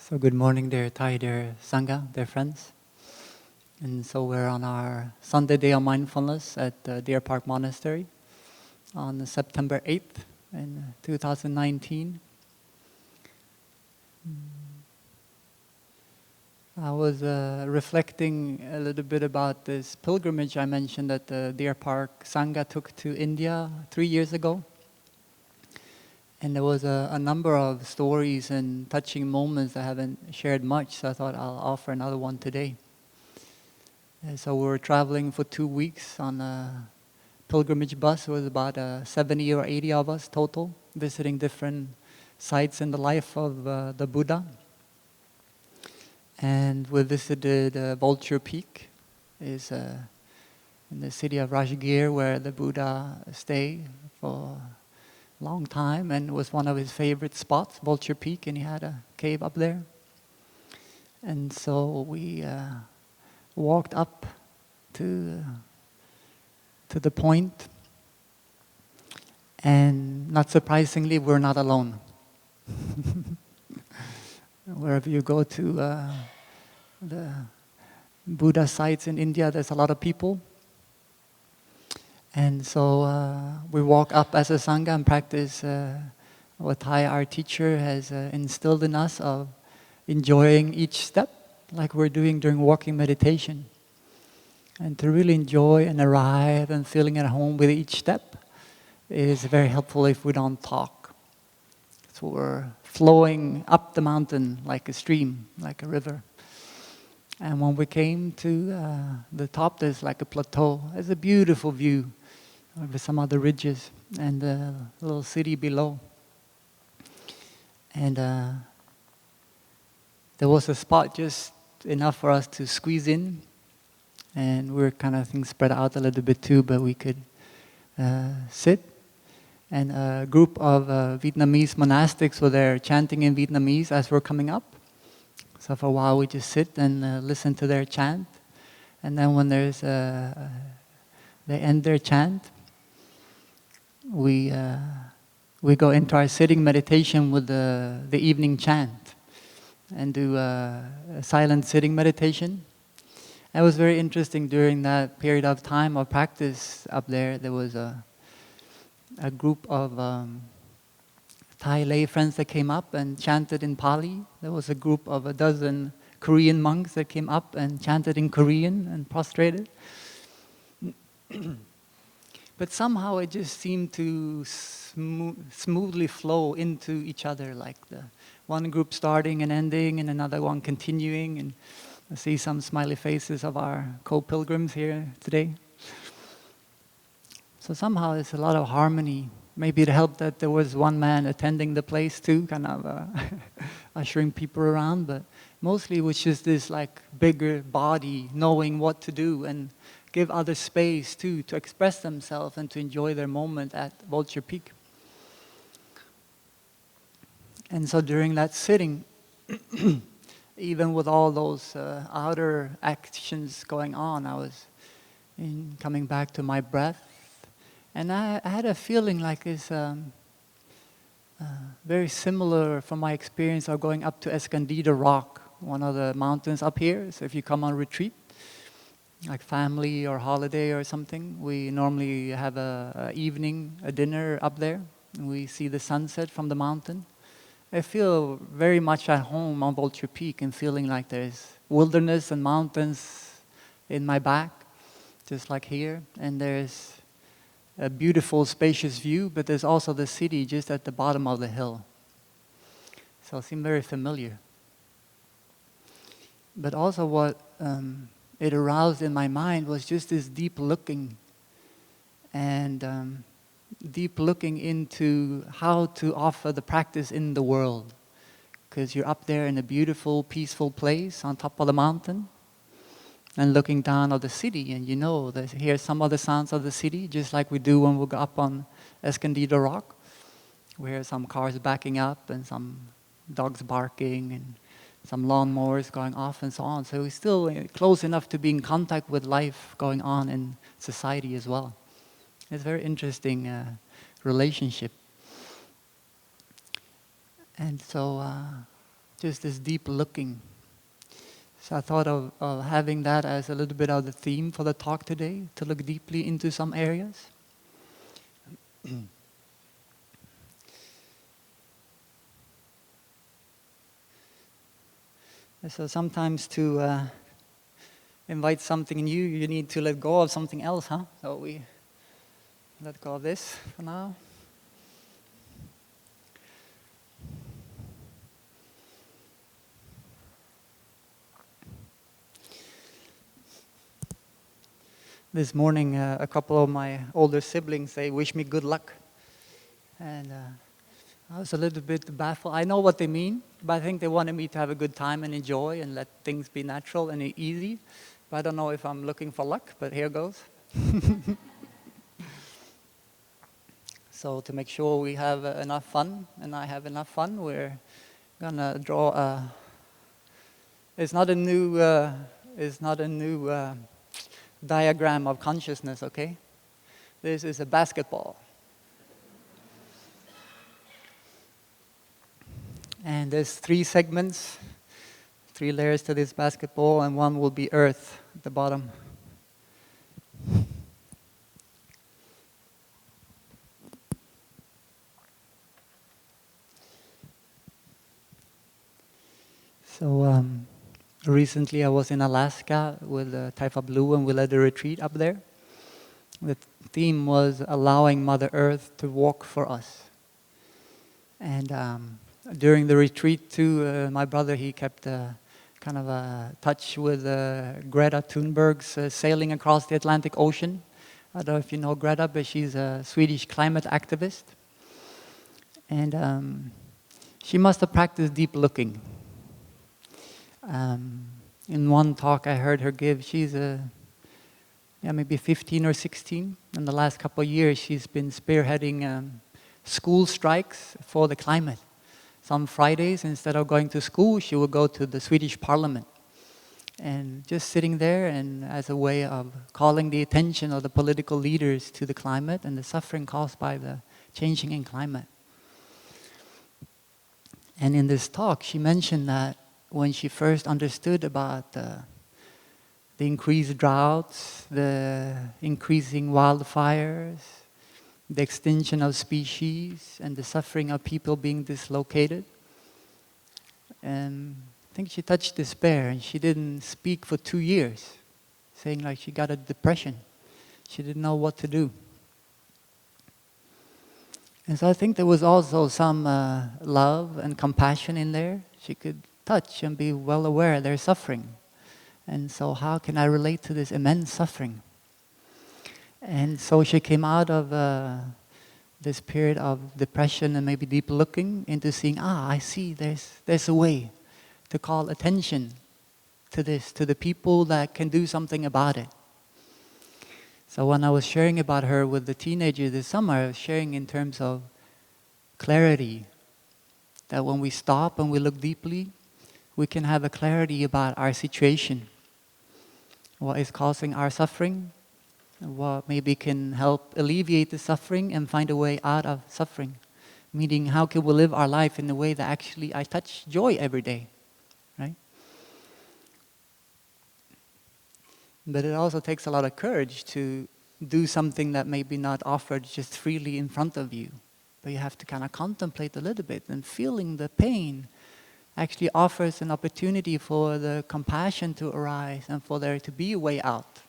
So good morning, dear Thai, dear Sangha, dear friends. And so we're on our Sunday day of mindfulness at Deer Park Monastery on September 8th in 2019. I was reflecting a little bit about this pilgrimage I mentioned that the Deer Park Sangha took to India 3 years ago. And there was a number of stories and touching moments I haven't shared much, so I thought I'll offer another one today. So we were traveling for 2 weeks on a pilgrimage bus. It was about 70 or 80 of us total, visiting different sites in the life of the Buddha. And we visited Vulture Peak, is in the city of Rajgir, where the Buddha stayed for a long time, and it was one of his favorite spots, Vulture Peak, and he had a cave up there. And so we walked up to the point, and not surprisingly, we're not alone. Wherever you go to the Buddha sites in India, there's a lot of people. And so we walk up as a Sangha and practice what Thai, our teacher, has instilled in us of enjoying each step, like we're doing during walking meditation. And to really enjoy and arrive and feeling at home with each step is very helpful if we don't talk. So we're flowing up the mountain like a stream, like a river. And when we came to the top, there's like a plateau. It's a beautiful view with some other ridges and a little city below. And there was a spot just enough for us to squeeze in. And we were kind of spread out a little bit too, but we could sit. And a group of Vietnamese monastics were there chanting in Vietnamese as we're coming up. So for a while we just sit and listen to their chant. And then when they end their chant, we go into our sitting meditation with the evening chant and do a silent sitting meditation. It was very interesting during that period of time of practice up there. There was a group of Thai lay friends that came up and chanted in Pali. There was a group of a dozen Korean monks that came up and chanted in Korean and prostrated. But somehow it just seemed to smoothly flow into each other, like the one group starting and ending and another one continuing. And I see some smiley faces of our co-pilgrims here today. So somehow there's a lot of harmony. Maybe it helped that there was one man attending the place too, kind of ushering people around. But mostly it was just this like bigger body knowing what to do and give others space too to express themselves and to enjoy their moment at Vulture Peak. And so during that sitting, even with all those outer actions going on, I was coming back to my breath. And I had a feeling like it's very similar from my experience of going up to Escondido Rock, one of the mountains up here. So if you come on retreat, like family or holiday or something, we normally have a dinner up there, and we see the sunset from the mountain. I feel very much at home on Vulture Peak and feeling like there's wilderness and mountains in my back, just like here. And there's a beautiful, spacious view, but there's also the city just at the bottom of the hill. So it seemed very familiar. But also what it aroused in my mind was just this deep looking and deep looking into how to offer the practice in the world. Because you're up there in a beautiful, peaceful place on top of the mountain and looking down on the city, and you know that hear some of the sounds of the city, just like we do when we go up on Escondido Rock. We hear some cars backing up and some dogs barking and some lawnmowers going off and so on. So we're still close enough to be in contact with life going on in society as well. It's a very interesting relationship. And so just this deep looking. So I thought of having that as a little bit of the theme for the talk today, to look deeply into some areas. So sometimes to invite something new, you need to let go of something else, huh? So we let go of this for now. This morning, a couple of my older siblings, they wish me good luck. And I was a little bit baffled. I know what they mean, but I think they wanted me to have a good time and enjoy and let things be natural and easy. But I don't know if I'm looking for luck, but here goes. So to make sure we have enough fun, and I have enough fun, we're gonna draw a... It's not a new diagram of consciousness, okay? This is a basketball. And there's 3 segments, 3 layers to this basketball, and one will be earth at the bottom. So recently I was in Alaska with Phap Ho, and we led a retreat up there. The theme was allowing Mother Earth to walk for us. And during the retreat too, my brother, he kept kind of a touch with Greta Thunberg's sailing across the Atlantic Ocean. I don't know if you know Greta, but she's a Swedish climate activist. And she must have practiced deep looking. In one talk I heard her give, she's maybe 15 or 16. In the last couple of years, she's been spearheading school strikes for the climate. Some Fridays, instead of going to school, she would go to the Swedish parliament. And just sitting there, and as a way of calling the attention of the political leaders to the climate and the suffering caused by the changing in climate. And in this talk, she mentioned that when she first understood about the increased droughts, the increasing wildfires, the extinction of species, and the suffering of people being dislocated, and I think she touched despair, and she didn't speak for 2 years, saying like she got a depression. She didn't know what to do. And so I think there was also some love and compassion in there. She could touch and be well aware they're suffering. And so how can I relate to this immense suffering? And so she came out of this period of depression and maybe deep looking into seeing, I see there's a way to call attention to this, to the people that can do something about it. So when I was sharing about her with the teenagers this summer, I was sharing in terms of clarity, that when we stop and we look deeply, we can have a clarity about our situation, what is causing our suffering, and what maybe can help alleviate the suffering and find a way out of suffering. Meaning, how can we live our life in a way that actually I touch joy every day, right? But it also takes a lot of courage to do something that may be not offered just freely in front of you. But you have to kind of contemplate a little bit, and feeling the pain actually offers an opportunity for the compassion to arise and for there to be a way out.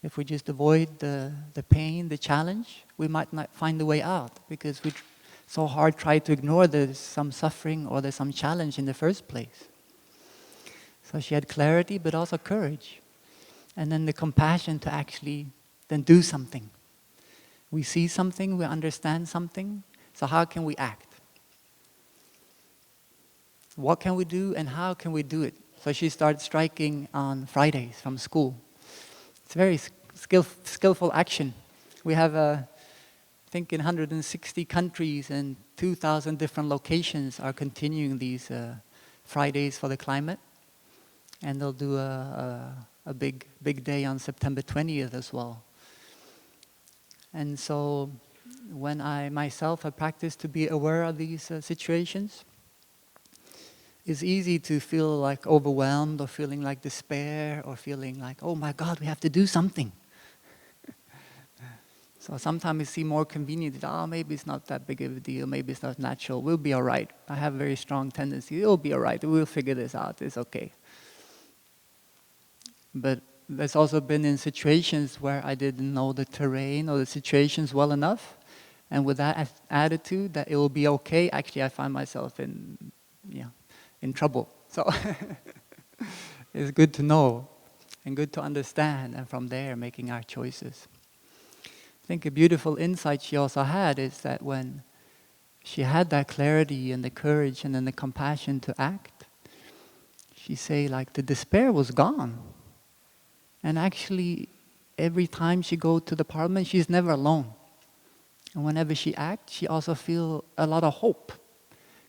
If we just avoid the pain, the challenge, we might not find the way out, because we so hard try to ignore there's some suffering or there's some challenge in the first place. So she had clarity, but also courage. And then the compassion to actually then do something. We see something, we understand something, so how can we act? What can we do and how can we do it? So she started striking on Fridays from school. It's very skillful action. We have, I think in 160 countries and 2,000 different locations are continuing these Fridays for the climate. And they'll do a big day on September 20th as well. And so when I myself have practiced to be aware of these situations, it's easy to feel like overwhelmed or feeling like despair or feeling like, oh my God, we have to do something. So sometimes it seems more convenient that, maybe it's not that big of a deal, maybe it's not natural, we'll be all right. I have a very strong tendency, it'll be all right, we'll figure this out, it's okay. But there's also been in situations where I didn't know the terrain or the situations well enough, and with that attitude that it will be okay, actually I find myself in trouble. So it's good to know and good to understand, and from there making our choices. I think a beautiful insight she also had is that when she had that clarity and the courage and then the compassion to act, she say like the despair was gone. And actually every time she go to the parliament, she's never alone. And whenever she acts, she also feel a lot of hope.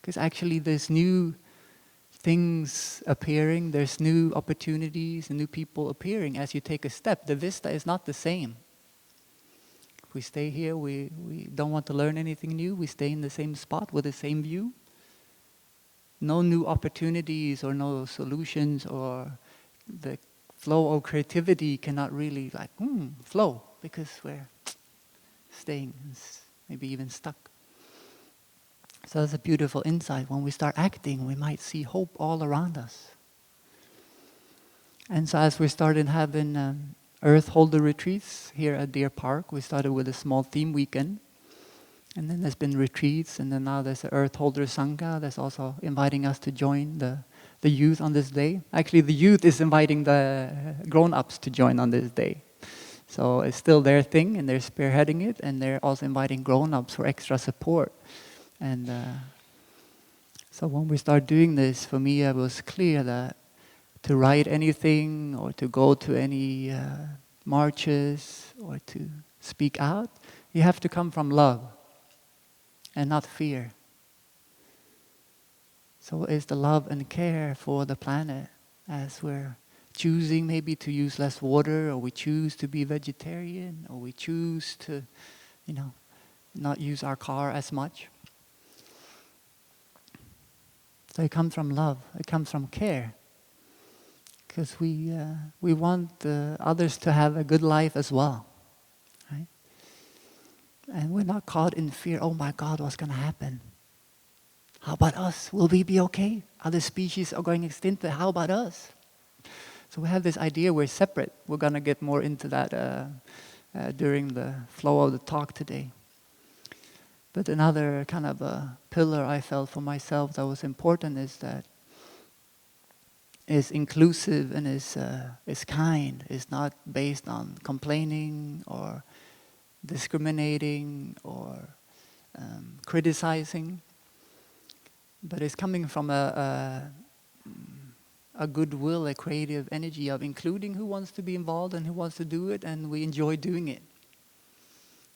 Because actually there's new things appearing, there's new opportunities and new people appearing as you take a step. The vista is not the same. We stay here, we don't want to learn anything new, we stay in the same spot with the same view. No new opportunities or no solutions, or the flow of creativity cannot really flow because we're staying, maybe even stuck. So that's a beautiful insight. When we start acting, we might see hope all around us. And so as we started having Earth Holder retreats here at Deer Park. We started with a small theme weekend, and then there's been retreats, and then now there's the Earth Holder Sangha that's also inviting us to join the youth on this day. Actually, the youth is inviting the grown-ups to join on this day. So it's still their thing, and they're spearheading it, and they're also inviting grown-ups for extra support. And so when we start doing this, for me, it was clear that to write anything or to go to any marches or to speak out, you have to come from love and not fear. So it's the love and care for the planet as we're choosing maybe to use less water, or we choose to be vegetarian, or we choose to, not use our car as much. So it comes from love, it comes from care. Because we want others to have a good life as well, right? And we're not caught in fear. Oh my God, what's going to happen? How about us? Will we be okay? Other species are going extinct, but how about us? So we have this idea we're separate. We're going to get more into that during the flow of the talk today. But another kind of a pillar I felt for myself that was important is that is inclusive and is kind, is not based on complaining or discriminating or criticizing, but it's coming from a goodwill, a creative energy of including who wants to be involved and who wants to do it, and we enjoy doing it,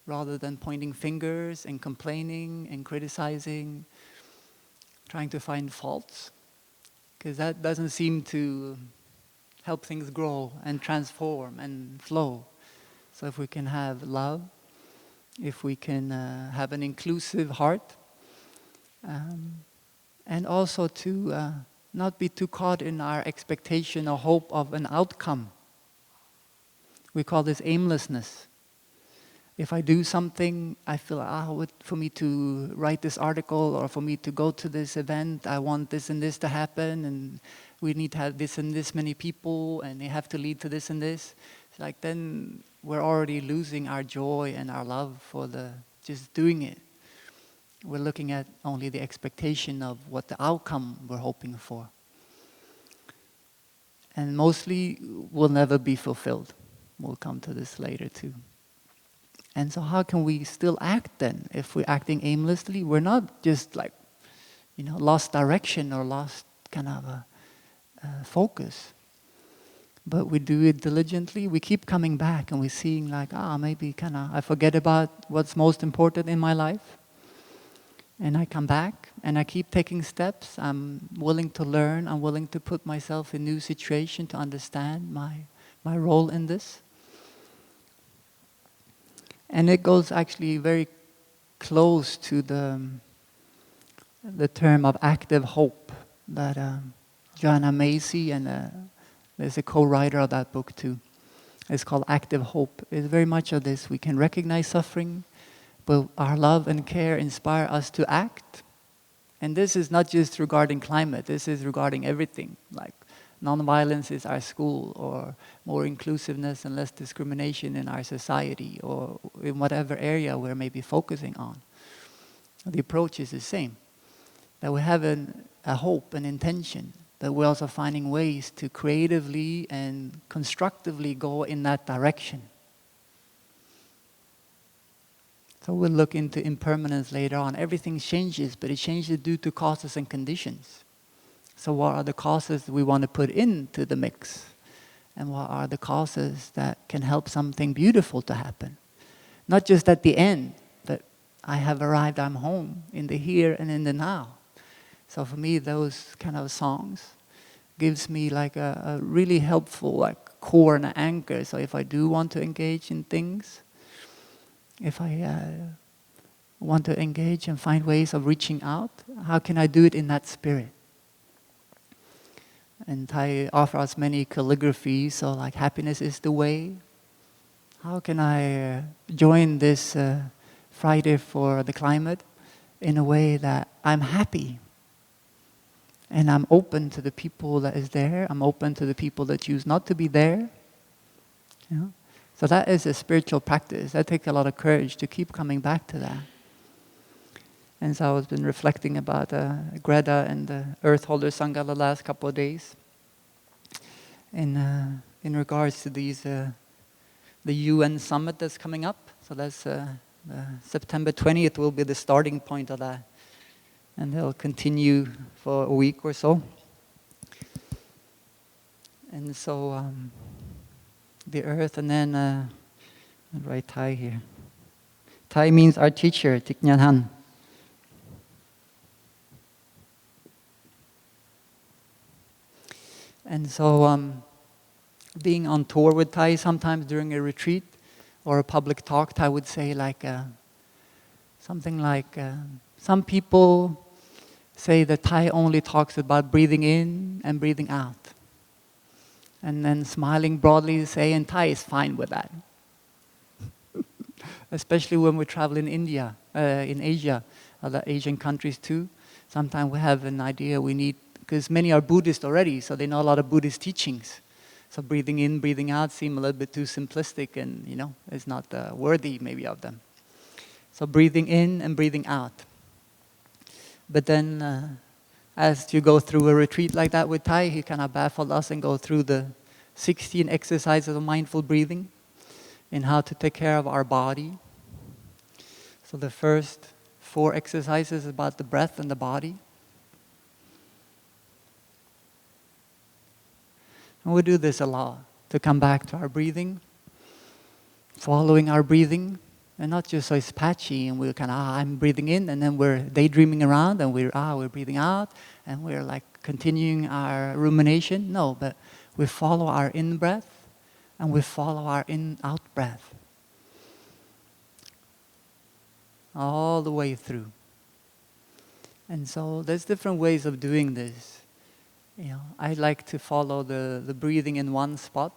rather than pointing fingers and complaining and criticizing, trying to find faults. Because that doesn't seem to help things grow and transform and flow. So if we can have love, if we can have an inclusive heart, and also to not be too caught in our expectation or hope of an outcome. We call this aimlessness. If I do something, I feel, for me to write this article or for me to go to this event, I want this and this to happen, and we need to have this and this many people, and they have to lead to this and this. It's like then we're already losing our joy and our love for just doing it. We're looking at only the expectation of what the outcome we're hoping for. And mostly will never be fulfilled. We'll come to this later too. And so how can we still act then? If we're acting aimlessly, we're not just lost direction or lost kind of a focus. But we do it diligently. We keep coming back and we're seeing maybe I forget about what's most important in my life. And I come back and I keep taking steps. I'm willing to learn. I'm willing to put myself in new situation to understand my role in this. And it goes actually very close to the term of active hope that Joanna Macy, and there's a co-writer of that book too. It's called Active Hope. It's very much of this. We can recognize suffering, but our love and care inspire us to act. And this is not just regarding climate, this is regarding everything. Like nonviolence is our school, or more inclusiveness and less discrimination in our society, or in whatever area we're maybe focusing on. The approach is the same. That we have a hope, an intention, that we're also finding ways to creatively and constructively go in that direction. So we'll look into impermanence later on. Everything changes, but it changes due to causes and conditions. So what are the causes we want to put into the mix? And what are the causes that can help something beautiful to happen? Not just at the end, but I have arrived, I'm home, in the here and in the now. So for me, those kind of songs gives me like a really helpful like core and an anchor. So if I do want to engage in things, if I want to engage and find ways of reaching out, how can I do it in that spirit? And Thai offers many calligraphies, so like happiness is the way. How can I join this Friday for the climate in a way that I'm happy? And I'm open to the people that is there. I'm open to the people that choose not to be there. You know? So that is a spiritual practice. That takes a lot of courage to keep coming back to that. And so I've been reflecting about Greta and the Earth Holder Sangha the last couple of days. In regards to these, the UN summit that's coming up. So that's September 20th will be the starting point of that. And they'll continue for a week or so. And so the earth, and then I'll write Thai here. Thai means our teacher, Thich Nhat Hanh. And so being on tour with Thai, sometimes during a retreat or a public talk, Thai would say like something like, some people say that Thai only talks about breathing in and breathing out. And then smiling broadly say, and Thai is fine with that. Especially when we travel in India, in Asia, other Asian countries too. Sometimes we have an idea we need, because many are Buddhist already, so they know a lot of Buddhist teachings. So breathing in, breathing out seem a little bit too simplistic and, you know, it's not worthy maybe of them. So breathing in and breathing out. But then as you go through a retreat like that with Thai, he kind of baffled us and go through the 16 exercises of mindful breathing and how to take care of our body. So the first 4 exercises is about the breath and the body. And we do this a lot, to come back to our breathing, following our breathing, and not just so it's patchy and we're kind of, I'm breathing in, and then we're daydreaming around and we're breathing out, and we're like continuing our rumination. No, but we follow our in-breath and we follow our in-out breath. All the way through. And so there's different ways of doing this. You know, I like to follow the breathing in one spot.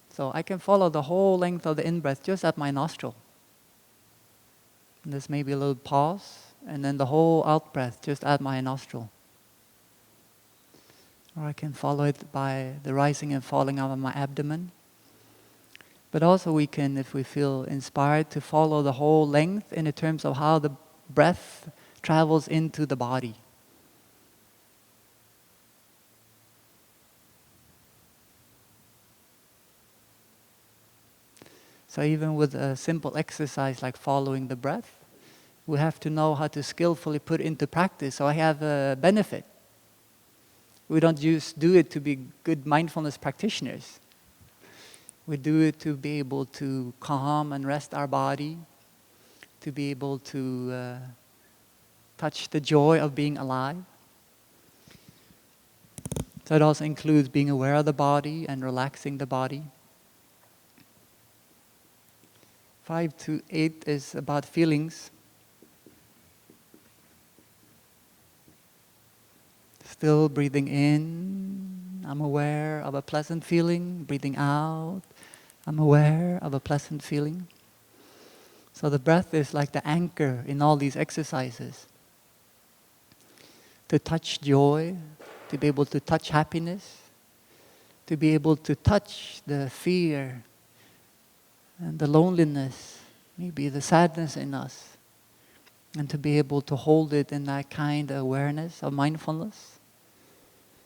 So I can follow the whole length of the in-breath just at my nostril. And there's maybe a little pause, and then the whole out-breath just at my nostril. Or I can follow it by the rising and falling out of my abdomen. But also we can, if we feel inspired, to follow the whole length in terms of how the breath travels into the body. So even with a simple exercise like following the breath, we have to know how to skillfully put it into practice so I have a benefit. We don't just do it to be good mindfulness practitioners. We do it to be able to calm and rest our body, to be able to touch the joy of being alive. So it also includes being aware of the body and relaxing the body. 5 to 8 is about feelings. Still breathing in, I'm aware of a pleasant feeling. Breathing out, I'm aware of a pleasant feeling. So the breath is like the anchor in all these exercises. To touch joy, to be able to touch happiness, to be able to touch the fear and the loneliness, maybe the sadness in us, and to be able to hold it in that kind of awareness of mindfulness,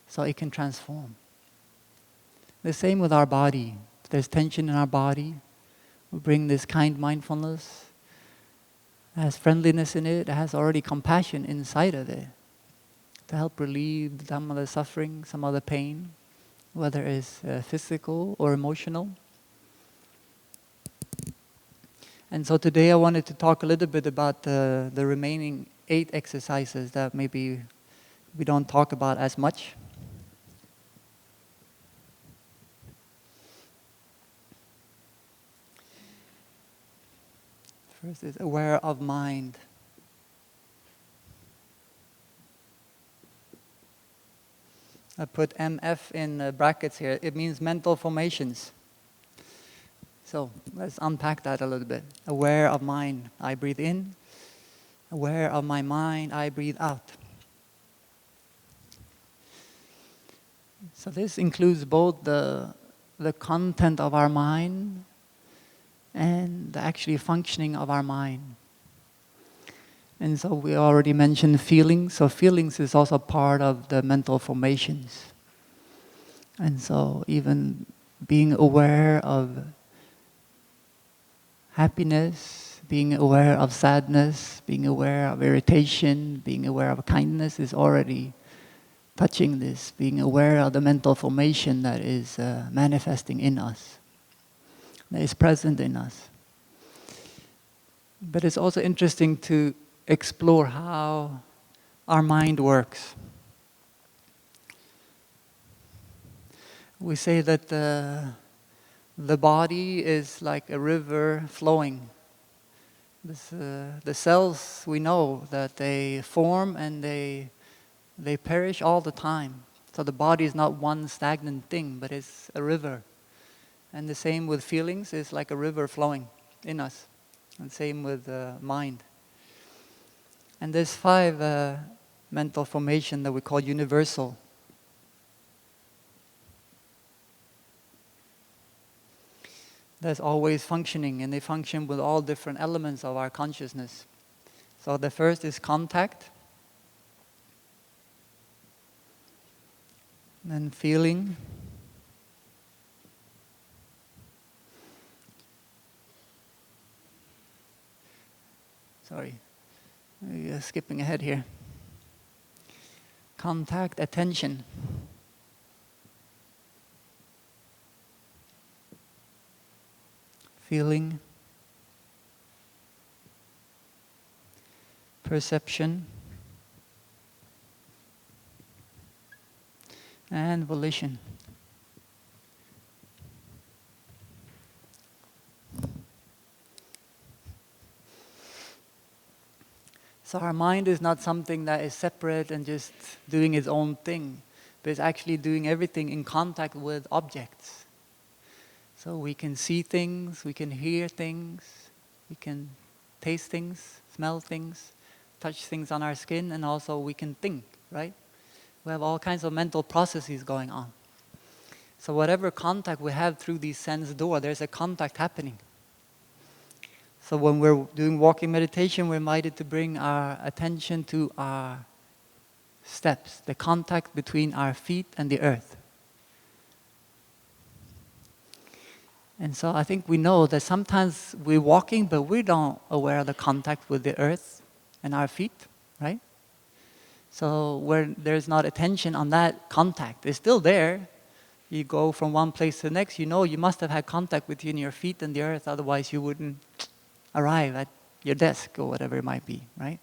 so it can transform. The same with our body. If there's tension in our body, we bring this kind mindfulness. It has friendliness in it, it has already compassion inside of it to help relieve some of the suffering, some of the pain, whether it's physical or emotional. And so today I wanted to talk a little bit about the remaining 8 exercises that maybe we don't talk about as much. First is aware of mind. I put MF in brackets here. It means mental formations. So let's unpack that a little bit. Aware of mind, I breathe in. Aware of my mind, I breathe out. So this includes both the content of our mind and the actually functioning of our mind. And so we already mentioned feelings. So feelings is also part of the mental formations. And so even being aware of happiness, being aware of sadness, being aware of irritation, being aware of kindness is already touching this, being aware of the mental formation that is manifesting in us, that is present in us. But it's also interesting to explore how our mind works. We say that the body is like a river flowing. The cells, we know that they form and they perish all the time. So the body is not one stagnant thing, but it's a river. And the same with feelings, it's like a river flowing in us. And same with mind. And there's 5 mental formation that we call universal. That's always functioning, and they function with all different elements of our consciousness. So the first is contact, then feeling, skipping ahead here. Contact, attention. Feeling, perception, and volition. So our mind is not something that is separate and just doing its own thing, but it's actually doing everything in contact with objects. So we can see things, we can hear things, we can taste things, smell things, touch things on our skin, and also we can think, right? We have all kinds of mental processes going on. So whatever contact we have through these sense door, there's a contact happening. So when we're doing walking meditation, we're invited to bring our attention to our steps, the contact between our feet and the earth. And so I think we know that sometimes we're walking, but we don't aware of the contact with the earth and our feet, right? So where there's not attention on that contact, it's still there. You go from one place to the next, you know you must have had contact between your feet and the earth, otherwise you wouldn't arrive at your desk or whatever it might be, right?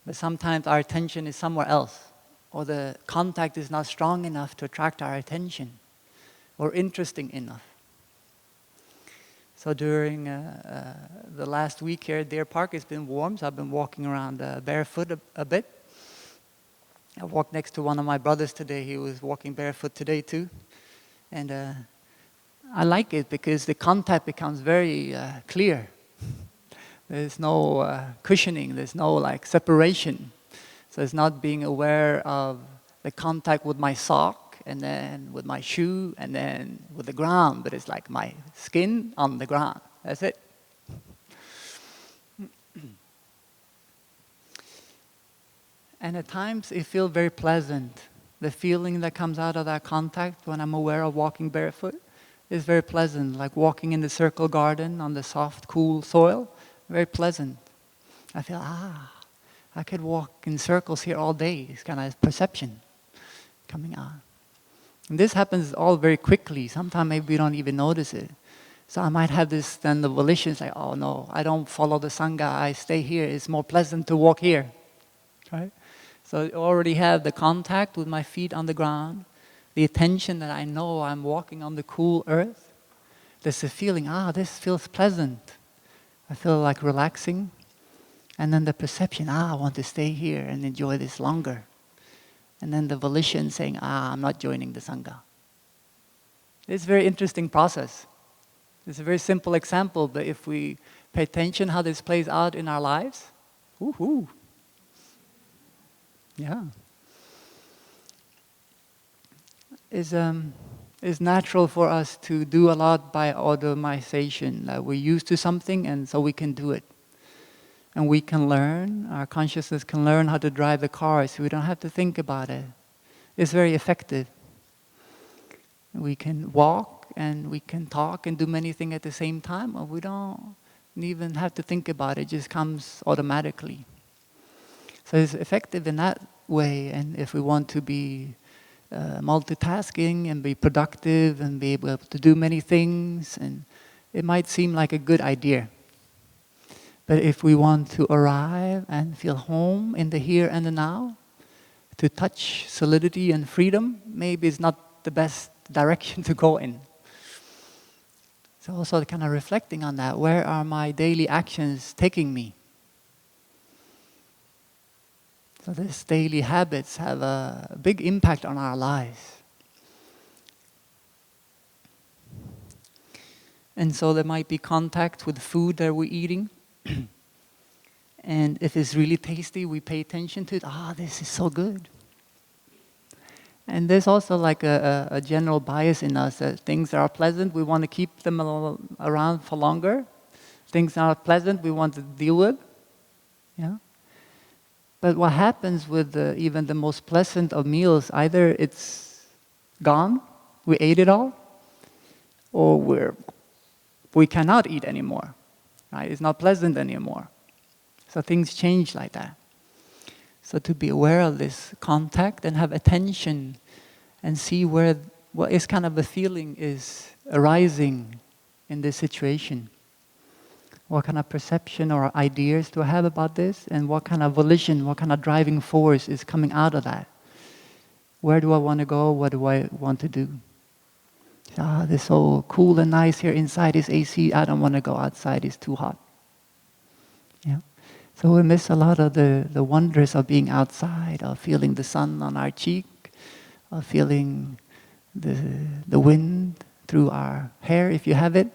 But sometimes our attention is somewhere else, or the contact is not strong enough to attract our attention, or interesting enough. So during the last week here at Deer Park, it's been warm, so I've been walking around barefoot a bit. I walked next to one of my brothers today. He was walking barefoot today too. And I like it because the contact becomes very clear. There's no cushioning, there's no like separation. So it's not being aware of the contact with my sock and then with my shoe and then with the ground, but it's like my skin on the ground. That's it. And at times it feels very pleasant. The feeling that comes out of that contact when I'm aware of walking barefoot is very pleasant, like walking in the circle garden on the soft, cool soil. Very pleasant. I feel, I could walk in circles here all day. It's kind of perception coming on. And this happens all very quickly. Sometimes maybe we don't even notice it. So I might have this, then the volition is like, oh no, I don't follow the Sangha, I stay here. It's more pleasant to walk here. Right? So I already have the contact with my feet on the ground, the attention that I know I'm walking on the cool earth. There's a feeling, this feels pleasant. I feel like relaxing. And then the perception, I want to stay here and enjoy this longer. And then the volition saying, I'm not joining the Sangha. It's a very interesting process. It's a very simple example, but if we pay attention how this plays out in our lives, woohoo! Yeah. It's natural for us to do a lot by automation. We're used to something and so we can do it. And we can learn, our consciousness can learn how to drive the car so we don't have to think about it. It's very effective. We can walk and we can talk and do many things at the same time, and we don't even have to think about it. It just comes automatically. So it's effective in that way, and if we want to be multitasking and be productive and be able to do many things, and it might seem like a good idea. But if we want to arrive and feel home in the here and the now, to touch solidity and freedom, maybe it's not the best direction to go in. So also kind of reflecting on that, where are my daily actions taking me? So these daily habits have a big impact on our lives. And so there might be contact with food that we're eating. And if it's really tasty, we pay attention to it. This is so good. And there's also like a general bias in us that things that are pleasant, we want to keep them around for longer. Things that are pleasant, we want to deal with. Yeah. But what happens with even the most pleasant of meals, either it's gone, we ate it all, or we cannot eat anymore. Right? It's not pleasant anymore. So things change like that. So to be aware of this contact and have attention and see what is kind of a feeling is arising in this situation. What kind of perception or ideas do I have about this? And what kind of volition, what kind of driving force is coming out of that? Where do I want to go? What do I want to do? This is so cool and nice here inside is AC. I don't want to go outside. It's too hot. Yeah. So we miss a lot of the wonders of being outside, of feeling the sun on our cheek, of feeling the wind through our hair if you have it.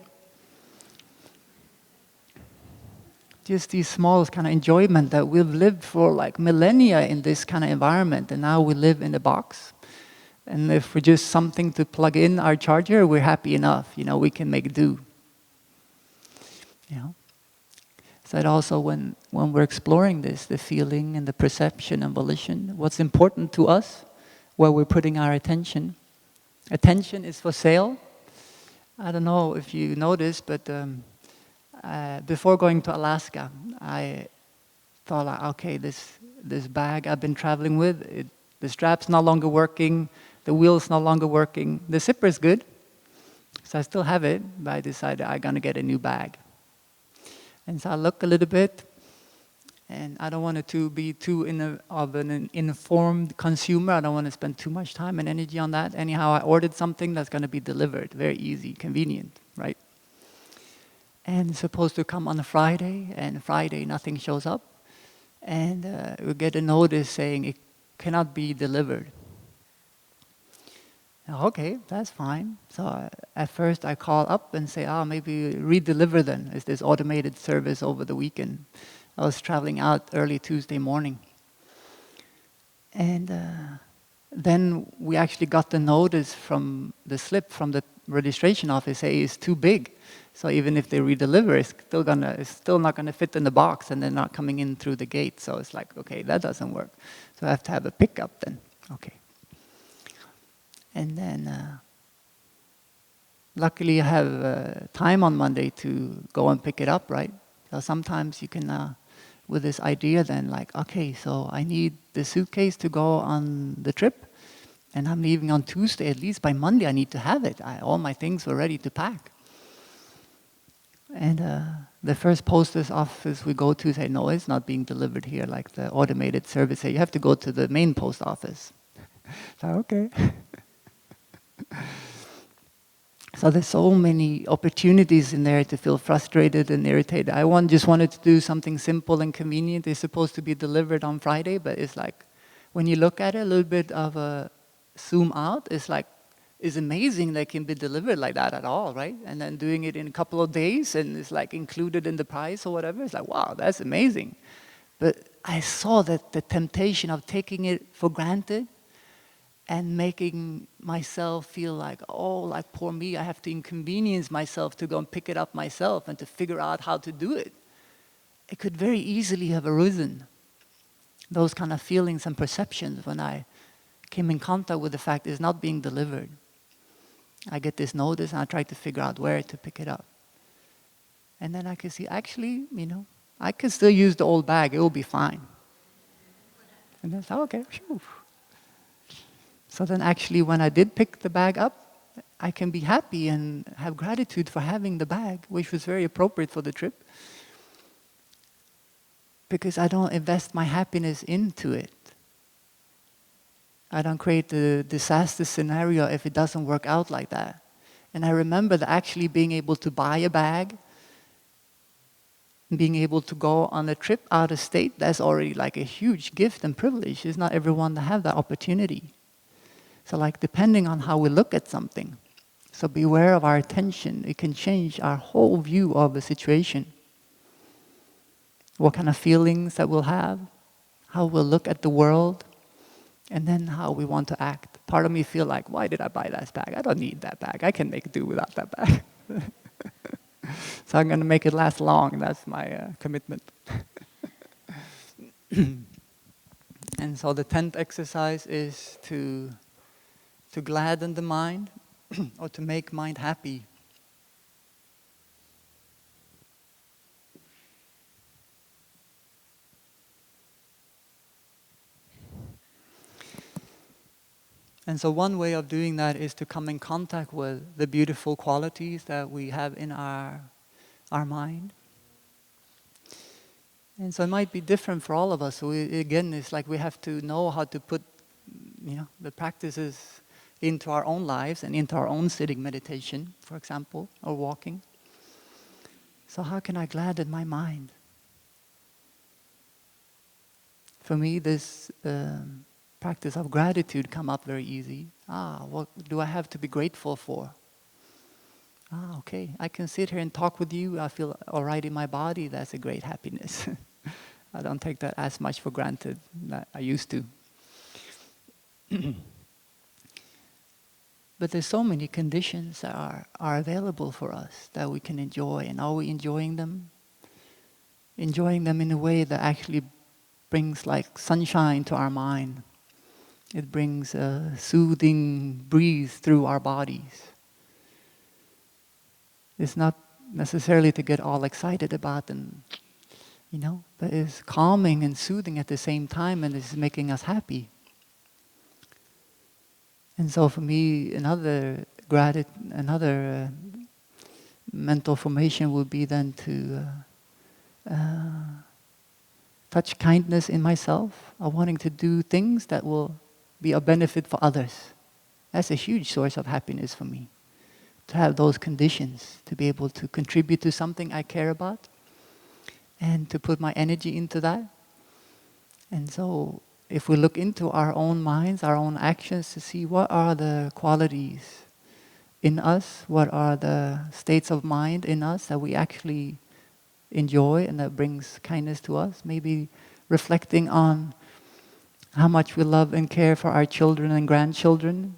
Just these small kind of enjoyment that we've lived for like millennia in this kind of environment, and now we live in a box. And if we're just something to plug in our charger, we're happy enough. We can make do. So that also when we're exploring this, the feeling and the perception and volition, what's important to us, where we're putting our attention. Attention is for sale. I don't know if you noticed, but before going to Alaska, I thought, okay, this bag I've been traveling with, the strap's no longer working, the wheel's no longer working. The zipper's good, so I still have it, but I decided I'm going to get a new bag. And so I look a little bit, and I don't want it to be too of an informed consumer. I don't want to spend too much time and energy on that. Anyhow, I ordered something that's going to be delivered. Very easy, convenient, right? And it's supposed to come on a Friday, and Friday nothing shows up. And we get a notice saying it cannot be delivered. Okay, that's fine. So at first I call up and say, maybe redeliver then. Is this automated service over the weekend? I was traveling out early Tuesday morning. And then we actually got the notice from the slip from the registration office say it's too big. So even if they redeliver, it's still not gonna fit in the box, and they're not coming in through the gate. So it's like, okay, that doesn't work. So I have to have a pickup then. Okay. And then luckily I have time on Monday to go and pick it up, right? So sometimes you can, with this idea then, like, okay, so I need the suitcase to go on the trip, and I'm leaving on Tuesday. At least by Monday I need to have it. All my things were ready to pack. And the first post office we go to say, no, it's not being delivered here, like the automated service say, you have to go to the main post office. So, okay. So there's so many opportunities in there to feel frustrated and irritated. Just wanted to do something simple and convenient. It's supposed to be delivered on Friday, but it's like, when you look at it, a little bit of a zoom out, it's amazing that it can be delivered like that at all, right? And then doing it in a couple of days, and it's like included in the price or whatever. It's like, wow, that's amazing. But I saw that the temptation of taking it for granted and making myself feel like, oh, like poor me, I have to inconvenience myself to go and pick it up myself and to figure out how to do it. It could very easily have arisen, those kind of feelings and perceptions, when I came in contact with the fact it's not being delivered. I get this notice and I try to figure out where to pick it up. And then I can see, actually, I can still use the old bag, it will be fine. And then I thought, okay, phew. So then actually when I did pick the bag up, I can be happy and have gratitude for having the bag, which was very appropriate for the trip. Because I don't invest my happiness into it. I don't create the disaster scenario if it doesn't work out like that. And I remember that actually being able to buy a bag, being able to go on a trip out of state, that's already like a huge gift and privilege. It's not everyone that have that opportunity. So like depending on how we look at something, so beware of our attention. It can change our whole view of the situation. What kind of feelings that we'll have, how we'll look at the world, and then how we want to act. Part of me feel like, why did I buy that bag? I don't need that bag. I can make do without that bag. So I'm going to make it last long. That's my commitment. And so the 10th exercise is to gladden the mind or to make mind happy. And so one way of doing that is to come in contact with the beautiful qualities that we have in our mind. And so it might be different for all of us. So again, it's like we have to know how to put the practices into our own lives and into our own sitting meditation, for example, or walking. So how can I gladden my mind? For me, this practice of gratitude come up very easy. What do I have to be grateful for? Okay, I can sit here and talk with you. I feel all right in my body. That's a great happiness. I don't take that as much for granted that I used to. But there's so many conditions that are available for us that we can enjoy. And are we enjoying them? Enjoying them in a way that actually brings like sunshine to our mind. It brings a soothing breeze through our bodies. It's not necessarily to get all excited about them, but it's calming and soothing at the same time, and it's making us happy. And so for me, another mental formation would be then to touch kindness in myself, of wanting to do things that will be of benefit for others. That's a huge source of happiness for me. To have those conditions, to be able to contribute to something I care about, and to put my energy into that. And so if we look into our own minds, our own actions, to see what are the qualities in us, what are the states of mind in us that we actually enjoy and that brings kindness to us. Maybe reflecting on how much we love and care for our children and grandchildren,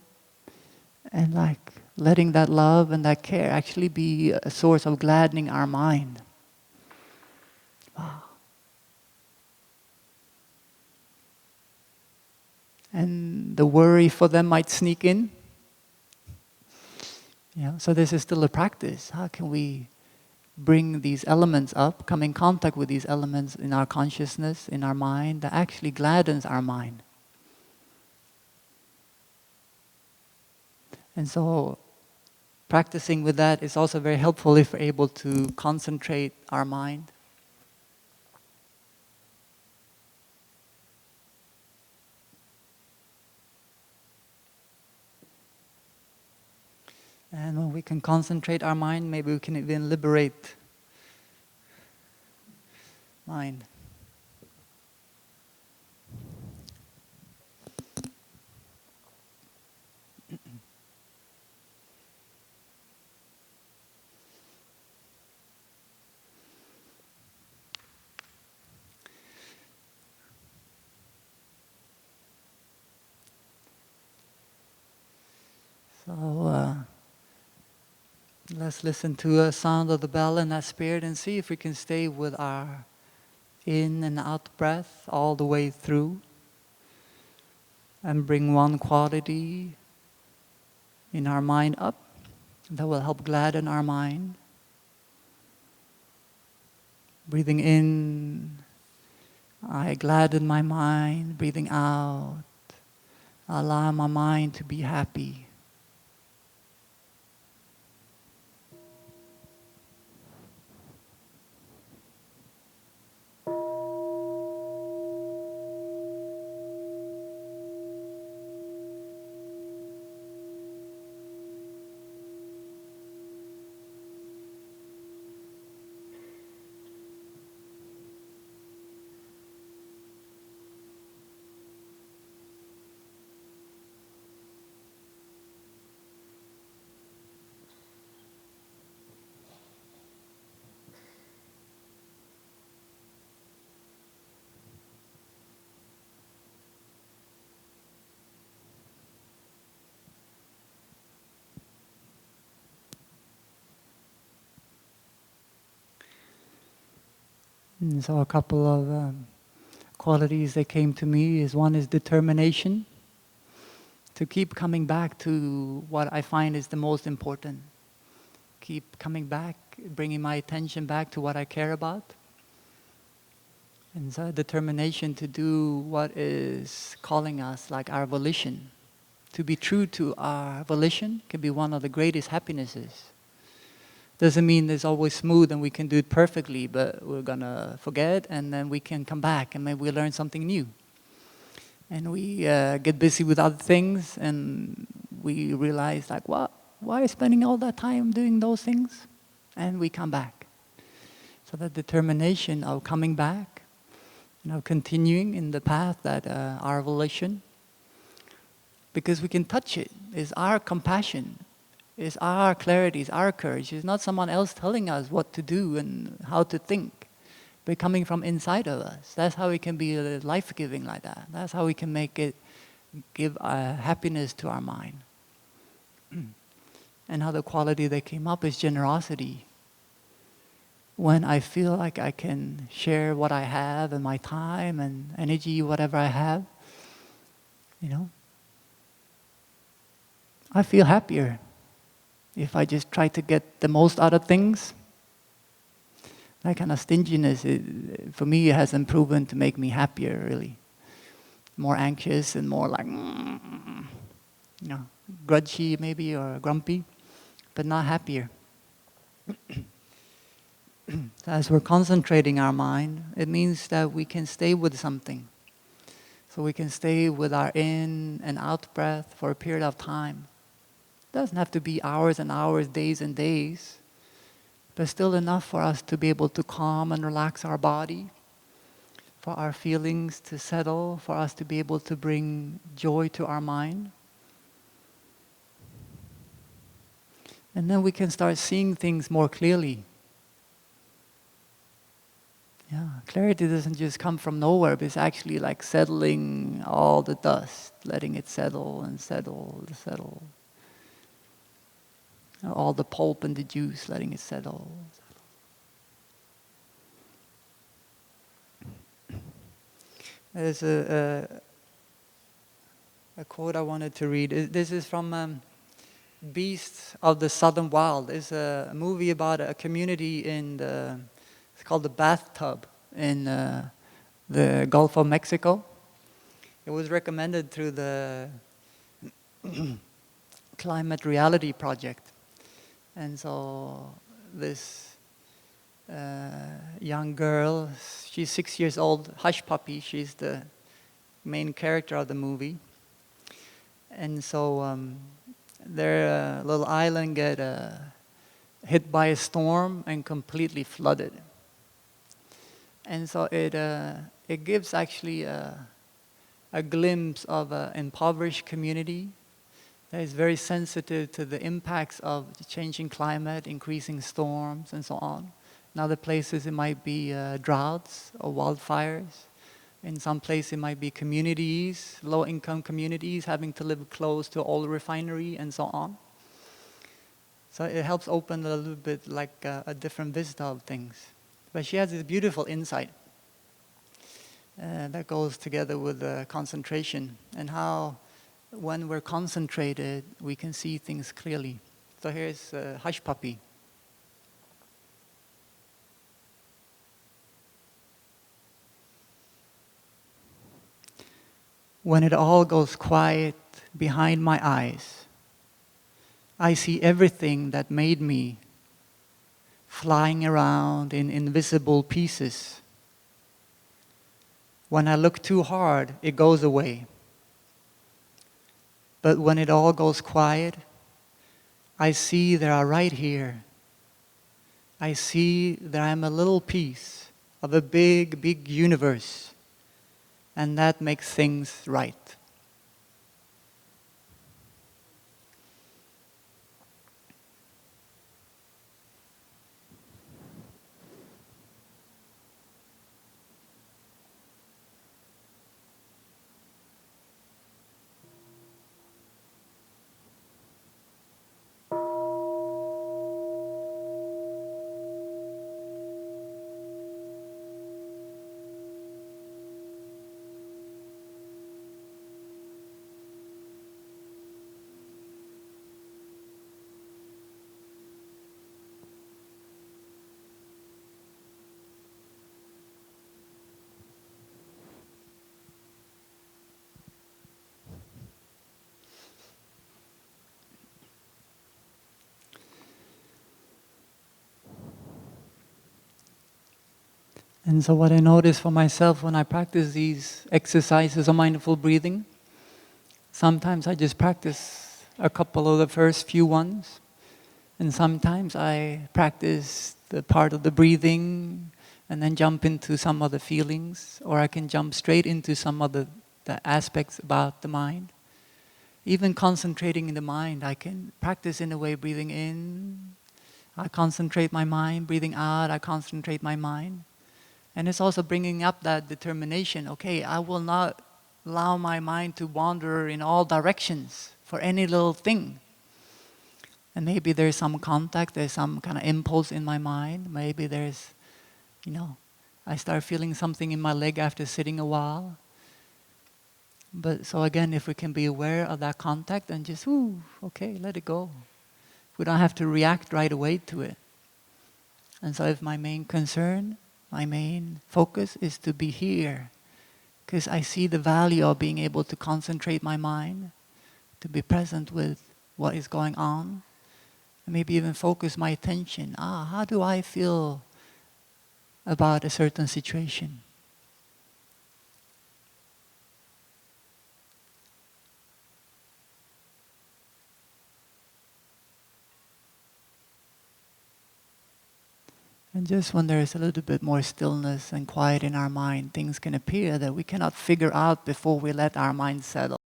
and like letting that love and that care actually be a source of gladdening our mind. Wow. And the worry for them might sneak in. So this is still a practice. How can we bring these elements up, come in contact with these elements in our consciousness, in our mind, that actually gladdens our mind? And so practicing with that is also very helpful if we're able to concentrate our mind. And when we can concentrate our mind, maybe we can even liberate mind. So let's listen to a sound of the bell in that spirit and see if we can stay with our in and out breath all the way through, and bring one quality in our mind up that will help gladden our mind. Breathing in, I gladden my mind. Breathing out, I allow my mind to be happy. And so a couple of qualities that came to me is, one is determination, to keep coming back to what I find is the most important. Keep coming back, bringing my attention back to what I care about. And so determination to do what is calling us, like our volition. To be true to our volition can be one of the greatest happinesses. Doesn't mean it's always smooth and we can do it perfectly, but we're gonna forget and then we can come back and maybe we learn something new. And we get busy with other things and we realize like, what? Why spending all that time doing those things? And we come back. So that determination of coming back, continuing in the path that our volition, because we can touch it, is our compassion. It's our clarity, it's our courage. It's not someone else telling us what to do and how to think, but coming from inside of us. That's how we can be life-giving like that. That's how we can make it give happiness to our mind. And how the quality that came up is generosity. When I feel like I can share what I have and my time and energy, whatever I have, I feel happier. If I just try to get the most out of things, that kind of stinginess, for me, it hasn't proven to make me happier, really. More anxious and more like, grudgy maybe, or grumpy, but not happier. As we're concentrating our mind, it means that we can stay with something. So we can stay with our in and out breath for a period of time. It doesn't have to be hours and hours, days and days, but still enough for us to be able to calm and relax our body, for our feelings to settle, for us to be able to bring joy to our mind. And then we can start seeing things more clearly. Yeah, clarity doesn't just come from nowhere, but it's actually like settling all the dust, letting it settle and settle and settle. All the pulp and the juice, letting it settle. There's a quote I wanted to read. This is from Beasts of the Southern Wild. It's a movie about a community it's called the Bathtub in the Gulf of Mexico. It was recommended through the Climate Reality Project. And so this young girl, she's 6 years old, hush puppy, she's the main character of the movie. And so their little island get hit by a storm and completely flooded. And so it gives actually a glimpse of an impoverished community that is very sensitive to the impacts of the changing climate, increasing storms, and so on. In other places, it might be droughts or wildfires. In some places, it might be communities, low-income communities, having to live close to oil refinery, and so on. So it helps open a little bit like a different vista of things. But she has this beautiful insight that goes together with concentration, and how when we're concentrated, we can see things clearly. So here's Hush Puppy. When it all goes quiet behind my eyes, I see everything that made me flying around in invisible pieces. When I look too hard, it goes away. But when it all goes quiet, I see that I'm right here. I see that I'm a little piece of a big, big universe. And that makes things right. And so what I notice for myself when I practice these exercises of mindful breathing, sometimes I just practice a couple of the first few ones, and sometimes I practice the part of the breathing and then jump into some of the feelings, or I can jump straight into some of the aspects about the mind. Even concentrating in the mind, I can practice in a way breathing in, I concentrate my mind, breathing out, I concentrate my mind. And it's also bringing up that determination, okay, I will not allow my mind to wander in all directions for any little thing. And maybe there's some contact, there's some kind of impulse in my mind. Maybe there's, I start feeling something in my leg after sitting a while. But so again, if we can be aware of that contact and just, okay, let it go. We don't have to react right away to it. And so if my main concern, my main focus is to be here, because I see the value of being able to concentrate my mind, to be present with what is going on, and maybe even focus my attention. How do I feel about a certain situation? And just when there is a little bit more stillness and quiet in our mind, things can appear that we cannot figure out before we let our mind settle.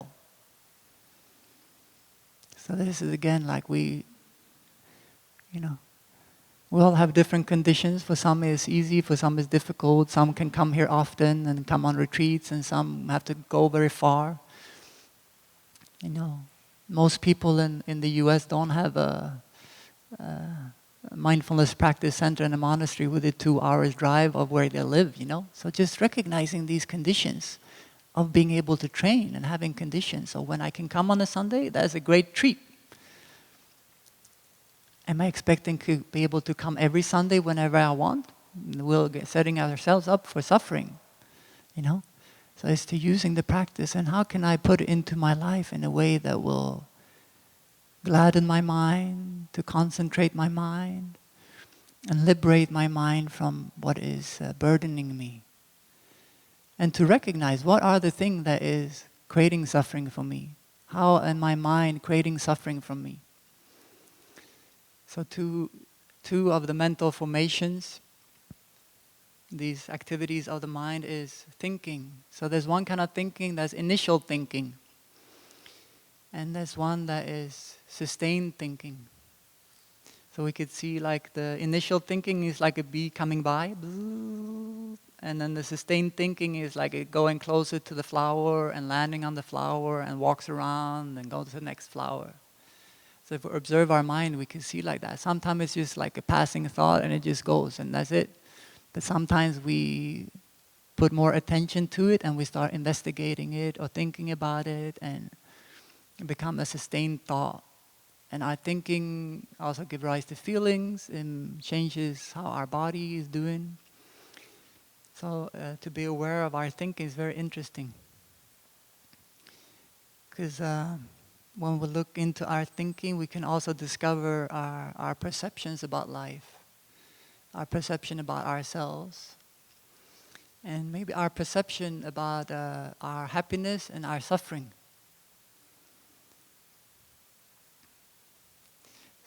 So this is again like we all have different conditions. For some it's easy, for some it's difficult. Some can come here often and come on retreats, and some have to go very far. Most people in the US don't have a mindfulness practice center in a monastery within 2 hours drive of where they live, So just recognizing these conditions of being able to train and having conditions. So when I can come on a Sunday, that's a great treat. Am I expecting to be able to come every Sunday whenever I want? We'll get setting ourselves up for suffering, So it's to using the practice, and how can I put it into my life in a way that will gladden my mind, to concentrate my mind, and liberate my mind from what is burdening me. And to recognize what are the things that is creating suffering for me. How am my mind creating suffering from me? So two of the mental formations, these activities of the mind, is thinking. So there's one kind of thinking that's initial thinking. And there's one that is sustained thinking. So we could see like the initial thinking is like a bee coming by, and then the sustained thinking is like it going closer to the flower and landing on the flower and walks around and goes to the next flower. So if we observe our mind, we can see like that. Sometimes it's just like a passing thought and it just goes and that's it. But sometimes we put more attention to it and we start investigating it or thinking about it, and become a sustained thought. And our thinking also gives rise to feelings and changes how our body is doing. So to be aware of our thinking is very interesting. Because when we look into our thinking, we can also discover our perceptions about life, our perception about ourselves, and maybe our perception about our happiness and our suffering.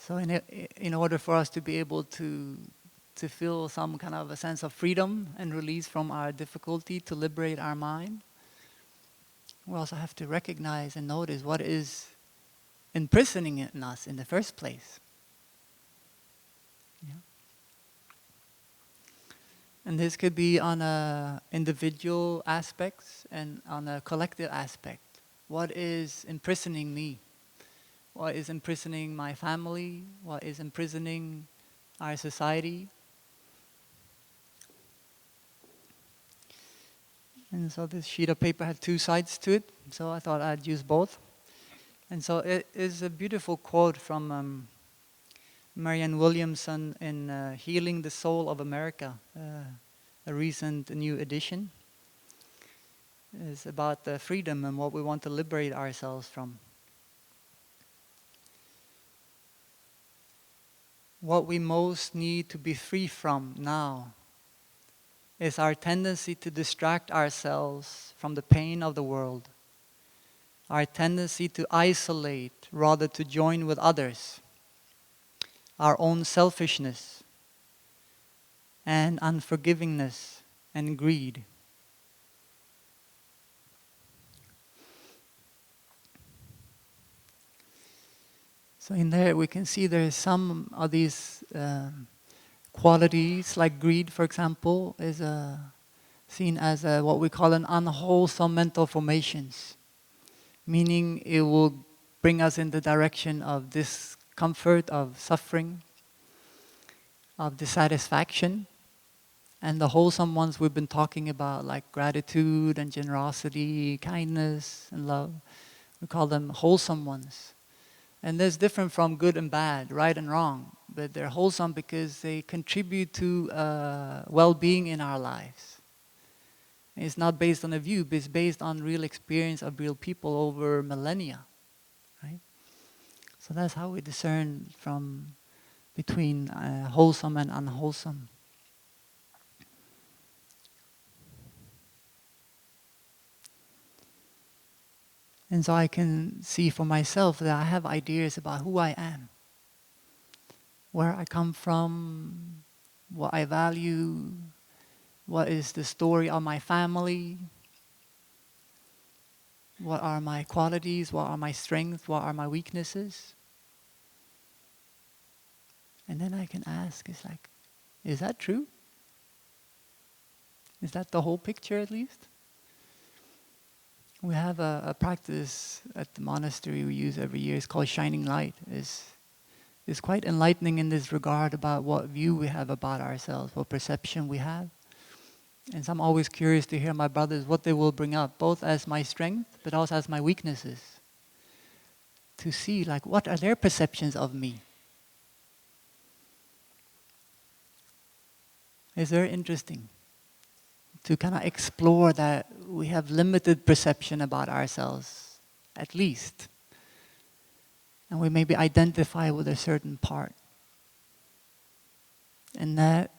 So in order for us to be able to feel some kind of a sense of freedom and release from our difficulty, to liberate our mind, we also have to recognize and notice what is imprisoning in us in the first place. Yeah. And this could be on a individual aspects and on a collective aspect. What is imprisoning me? What is imprisoning my family? What is imprisoning our society? And so this sheet of paper had two sides to it, so I thought I'd use both. And so it is a beautiful quote from Marianne Williamson in Healing the Soul of America, a recent new edition. It's about the freedom and what we want to liberate ourselves from. What we most need to be free from now is our tendency to distract ourselves from the pain of the world, our tendency to isolate rather to join with others, our own selfishness and unforgivingness and greed. So in there we can see there is some of these qualities, like greed, for example, is seen as what we call an unwholesome mental formations, meaning it will bring us in the direction of discomfort, of suffering, of dissatisfaction. And the wholesome ones we've been talking about, like gratitude and generosity, kindness and love, we call them wholesome ones. And that's different from good and bad, right and wrong. But they're wholesome because they contribute to well-being in our lives. And it's not based on a view, but it's based on real experience of real people over millennia. Right? So that's how we discern between wholesome and unwholesome. And so I can see for myself that I have ideas about who I am, where I come from, what I value, what is the story of my family, what are my qualities, what are my strengths, what are my weaknesses. And then I can ask, it's like, is that true? Is that the whole picture at least? We have a practice at the monastery we use every year. It's called Shining Light. It's quite enlightening in this regard about what view we have about ourselves, what perception we have. And so I'm always curious to hear my brothers, what they will bring up, both as my strength, but also as my weaknesses. To see, like, what are their perceptions of me? It's very interesting to kind of explore that we have limited perception about ourselves, at least. And we maybe identify with a certain part. And that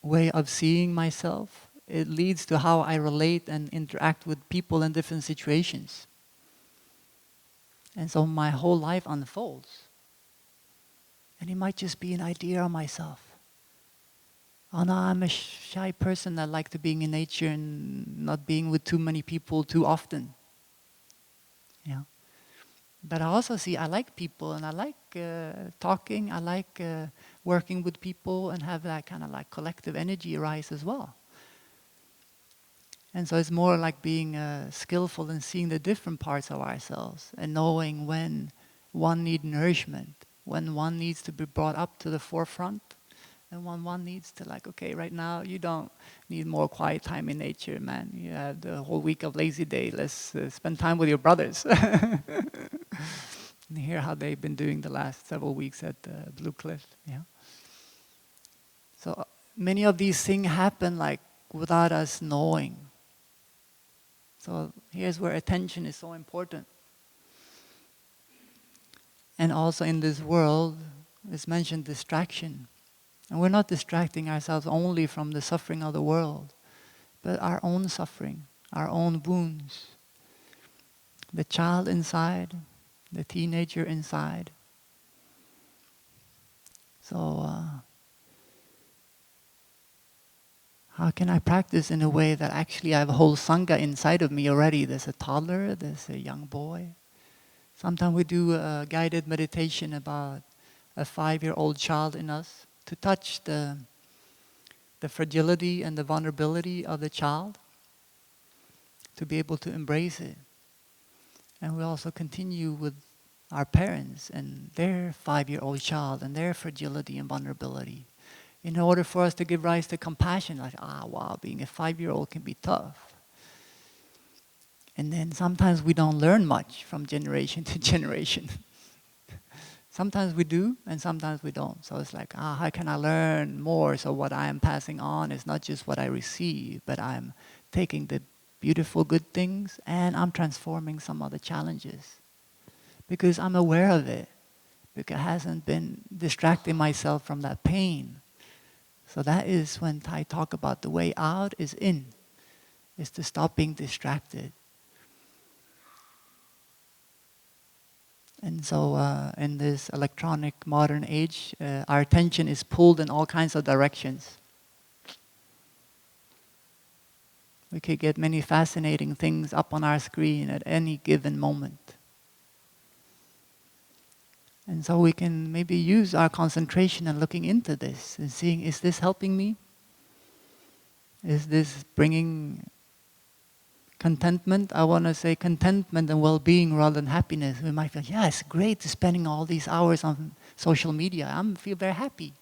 way of seeing myself, it leads to how I relate and interact with people in different situations. And so my whole life unfolds. And it might just be an idea of myself. Oh no, I'm a shy person that like to being in nature and not being with too many people too often. Yeah. But I also see I like people and I like talking, I like working with people and have that kind of like collective energy arise as well. And so it's more like being skillful in seeing the different parts of ourselves and knowing when one needs nourishment, when one needs to be brought up to the forefront, and when one needs to like, okay, right now you don't need more quiet time in nature, man. You have the whole week of lazy day. Let's spend time with your brothers. And hear how they've been doing the last several weeks at Blue Cliff. Yeah. So many of these things happen like without us knowing. So here's where attention is so important. And also in this world, it's mentioned distraction. And we're not distracting ourselves only from the suffering of the world, but our own suffering, our own wounds. The child inside, the teenager inside. So how can I practice in a way that actually I have a whole Sangha inside of me already? There's a toddler, there's a young boy. Sometimes we do a guided meditation about a 5-year-old child in us to touch the fragility and the vulnerability of the child, to be able to embrace it. And we also continue with our parents and their 5-year-old child and their fragility and vulnerability, in order for us to give rise to compassion, like, wow, being a 5-year-old can be tough. And then sometimes we don't learn much from generation to generation. Sometimes we do, and sometimes we don't. So it's like, how can I learn more? So what I am passing on is not just what I receive, but I'm taking the beautiful, good things, and I'm transforming some of the challenges. Because I'm aware of it. Because I hasn't been distracting myself from that pain. So that is when I talk about the way out is in. Is to stop being distracted. And so in this electronic modern age, our attention is pulled in all kinds of directions. We could get many fascinating things up on our screen at any given moment. And so we can maybe use our concentration and looking into this and seeing, is this helping me? Is this bringing contentment? I want to say contentment and well-being rather than happiness. We might feel, yeah, it's great spending all these hours on social media. I feel very happy.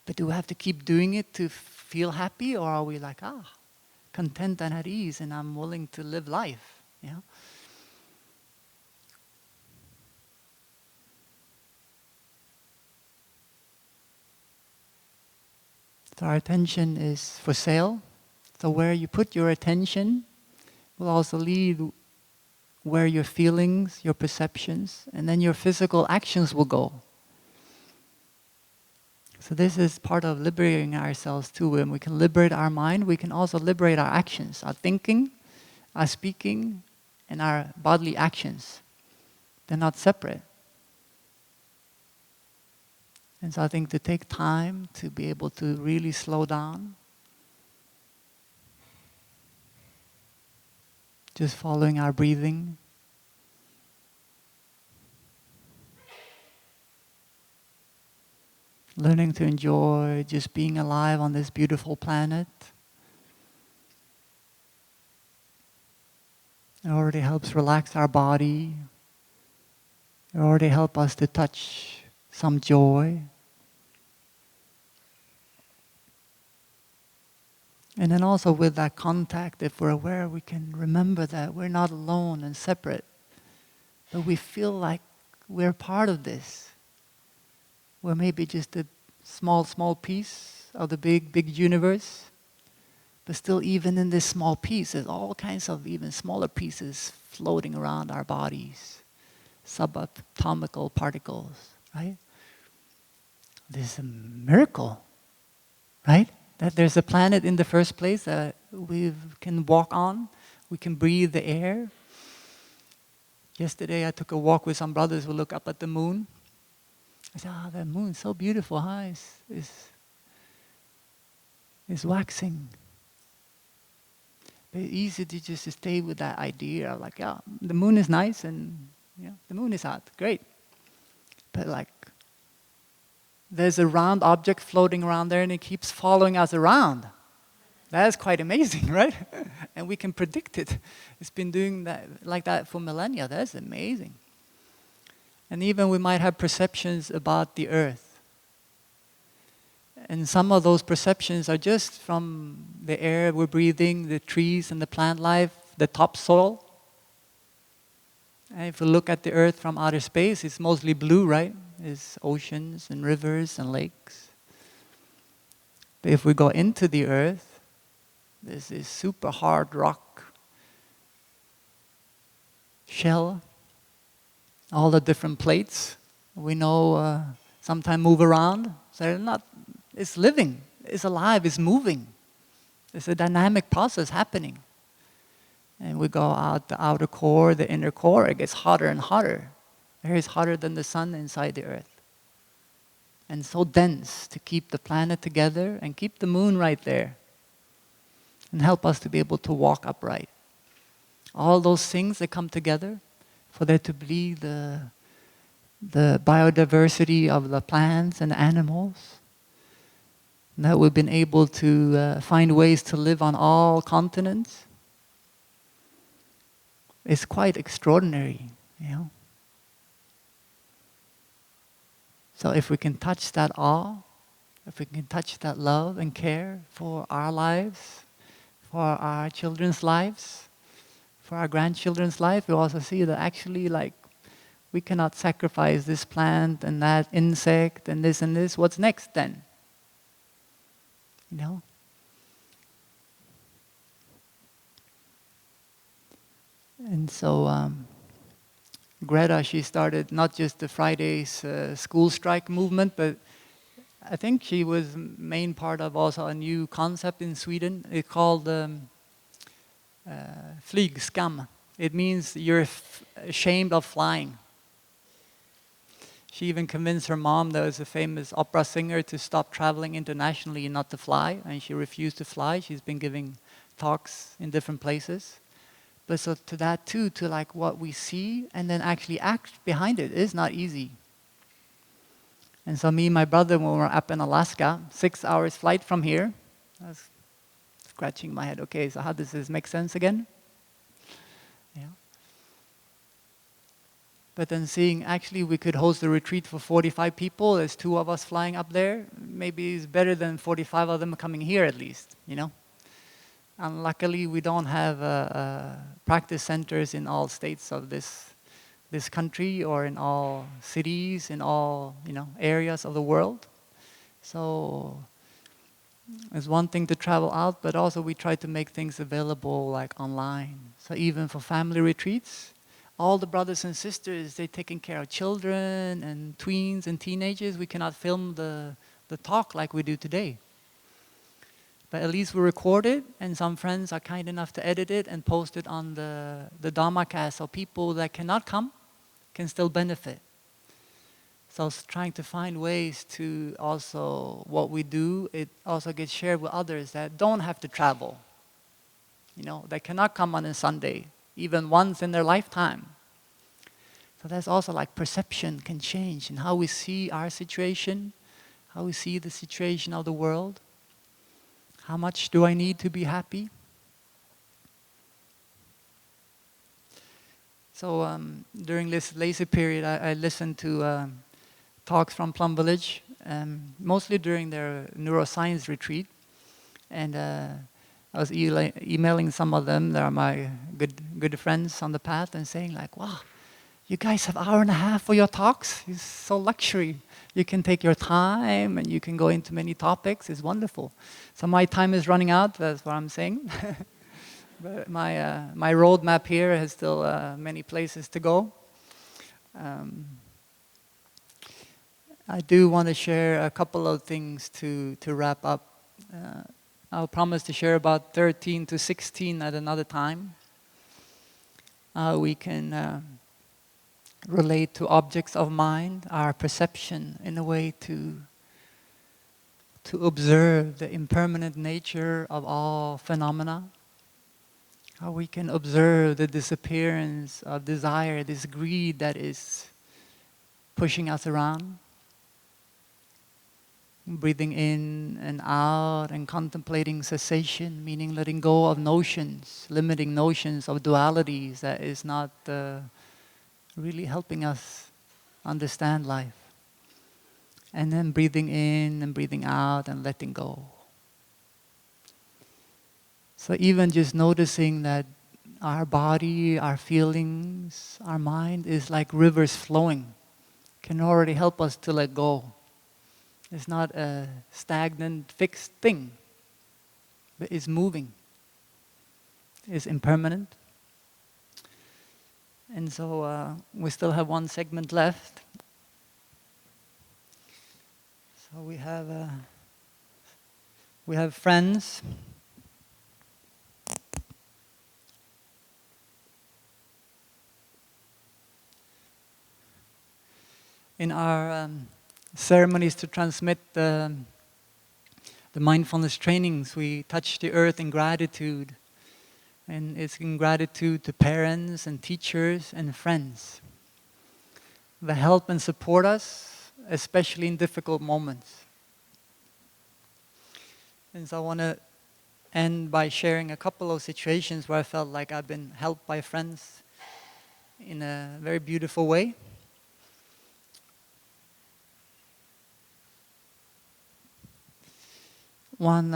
But do we have to keep doing it to feel happy, or are we like, content and at ease, and I'm willing to live life? Yeah. So our attention is for sale. So where you put your attention will also lead where your feelings, your perceptions, and then your physical actions will go. So this is part of liberating ourselves too. When we can liberate our mind, we can also liberate our actions, our thinking, our speaking, and our bodily actions. They're not separate. And so I think to take time to be able to really slow down, just following our breathing, learning to enjoy just being alive on this beautiful planet. It already helps relax our body. It already helps us to touch some joy. And then also with that contact, if we're aware, we can remember that we're not alone and separate, but we feel like we're part of this. We're maybe just a small, small piece of the big, big universe. But still, even in this small piece, there's all kinds of even smaller pieces floating around our bodies. Subatomical particles, right? This is a miracle, right? That there's a planet in the first place that we can walk on. We can breathe the air. Yesterday I took a walk with some brothers who look up at the moon. I said, that moon's so beautiful, huh? It's waxing. But it's easy to just stay with that idea of like, yeah, the moon is nice and the moon is hot, great. But like, there's a round object floating around there and it keeps following us around. That's quite amazing, right? And we can predict it. It's been doing that like that for millennia. That's amazing. And even we might have perceptions about the earth. And some of those perceptions are just from the air we're breathing, the trees and the plant life, the topsoil. And if we look at the earth from outer space, it's mostly blue, right? It's oceans and rivers and lakes. But if we go into the earth, there's this super hard rock shell, all the different plates we know sometimes move around. So they're not, it's living, it's alive, it's moving. There's a dynamic process happening. And we go out the outer core, the inner core, it gets hotter and hotter. Air is hotter than the sun inside the earth. And so dense to keep the planet together and keep the moon right there. And help us to be able to walk upright. All those things that come together for there to be the biodiversity of the plants and animals. And that we've been able to find ways to live on all continents. It's quite extraordinary, So if we can touch that awe, if we can touch that love and care for our lives, for our children's lives, for our grandchildren's life, we also see that actually we cannot sacrifice this plant and that insect and this. What's next then? And so Greta, she started not just the Fridays school strike movement, but I think she was main part of also a new concept in Sweden. It's called flygskam. It means you're ashamed of flying. She even convinced her mom, that was a famous opera singer, to stop traveling internationally and not to fly, and she refused to fly. She's been giving talks in different places. But so to that too, to what we see and then actually act behind it is not easy. And so me and my brother, when we were up in Alaska, 6 hours flight from here, I was scratching my head, okay, so how does this make sense again? But then seeing actually we could host a retreat for 45 people, there's 2 of us flying up there, maybe it's better than 45 of them coming here at least, And luckily we don't have practice centers in all states of this country or in all cities, in all areas of the world. So it's one thing to travel out, but also we try to make things available online. So even for family retreats, all the brothers and sisters, they're taking care of children and tweens and teenagers. We cannot film the talk like we do today. But at least we record it, and some friends are kind enough to edit it and post it on the Dharma cast, so people that cannot come can still benefit. So trying to find ways to also, what we do, it also gets shared with others that don't have to travel. That cannot come on a Sunday, even once in their lifetime. So that's also like perception can change in how we see our situation, how we see the situation of the world. How much do I need to be happy? So during this lazy period, I listened to talks from Plum Village, mostly during their neuroscience retreat. And I was emailing some of them, they are my good friends on the path, and saying like, wow, you guys have 1.5 hours for your talks? It's so luxury. You can take your time and you can go into many topics. It's wonderful. So my time is running out, that's what I'm saying. But my roadmap here has still many places to go. I do want to share a couple of things to wrap up. I'll promise to share about 13 to 16 at another time. We can relate to objects of mind, our perception, in a way to observe the impermanent nature of all phenomena. How we can observe the disappearance of desire, this greed that is pushing us around. Breathing in and out and contemplating cessation, meaning letting go of notions, limiting notions of dualities that is not really helping us understand life. And then breathing in and breathing out and letting go. So even just noticing that our body, our feelings, our mind is like rivers flowing can already help us to let go. It's not a stagnant, fixed thing, but it's moving. It's impermanent. And so we still have one segment left. So we have friends. In our ceremonies to transmit the mindfulness trainings, we touch the earth in gratitude. And it's in gratitude to parents and teachers and friends that help and support us, especially in difficult moments. And so I want to end by sharing a couple of situations where I felt like I've been helped by friends in a very beautiful way. One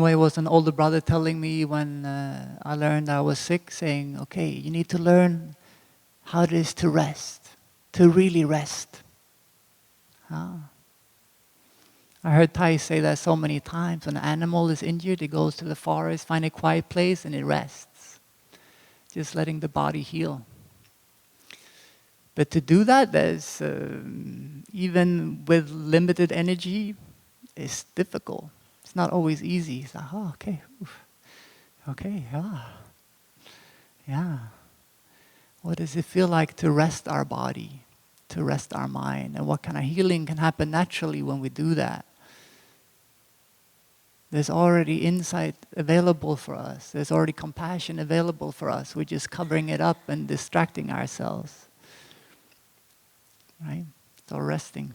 way was an older brother telling me when I learned I was sick, saying, okay, you need to learn how it is to rest, to really rest. I heard Thai say that so many times. When an animal is injured, it goes to the forest, find a quiet place, and it rests. Just letting the body heal. But to do that, there's, even with limited energy, it's difficult. It's not always easy. It's like, oh, okay. Oof. Okay, yeah. What does it feel like to rest our body, to rest our mind? And what kind of healing can happen naturally when we do that? There's already insight available for us. There's already compassion available for us. We're just covering it up and distracting ourselves. Right? So resting.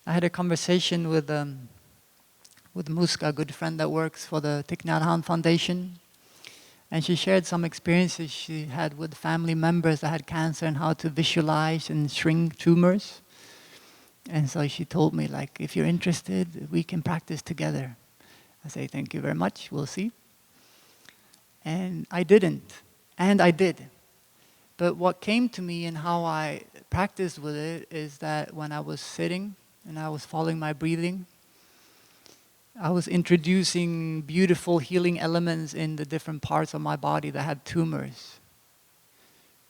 I had a conversation with Muska, a good friend that works for the Thich Nhat Hanh Foundation. And she shared some experiences she had with family members that had cancer and how to visualize and shrink tumors. And so she told me, like, if you're interested, we can practice together. I say, thank you very much, we'll see. And I didn't, and I did. But what came to me and how I practiced with it is that when I was sitting and I was following my breathing, I was introducing beautiful healing elements in the different parts of my body that had tumors.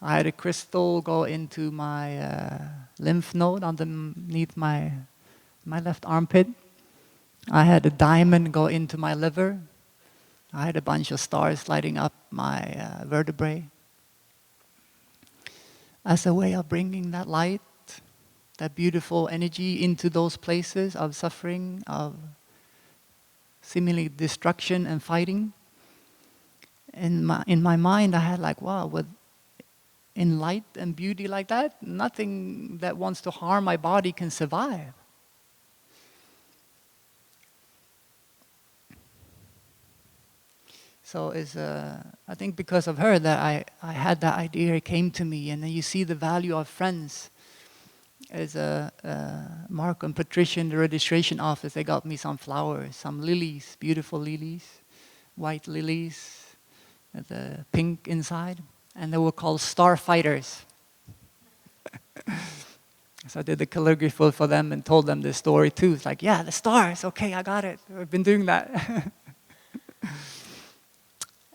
I had a crystal go into my lymph node underneath my left armpit. I had a diamond go into my liver. I had a bunch of stars lighting up my vertebrae as a way of bringing that light that beautiful energy into those places of suffering, of seemingly destruction and fighting. In my mind, I had like, wow, in light and beauty like that, nothing that wants to harm my body can survive. So I think because of her that I had that idea, it came to me, and then you see the value of friends. As Mark and Patricia in the registration office, they got me some flowers, some lilies, beautiful lilies, white lilies, with the pink inside, and they were called starfighters. So I did the calligraphy for them and told them the story too. It's like, yeah, the stars, okay, I got it. I've been doing that.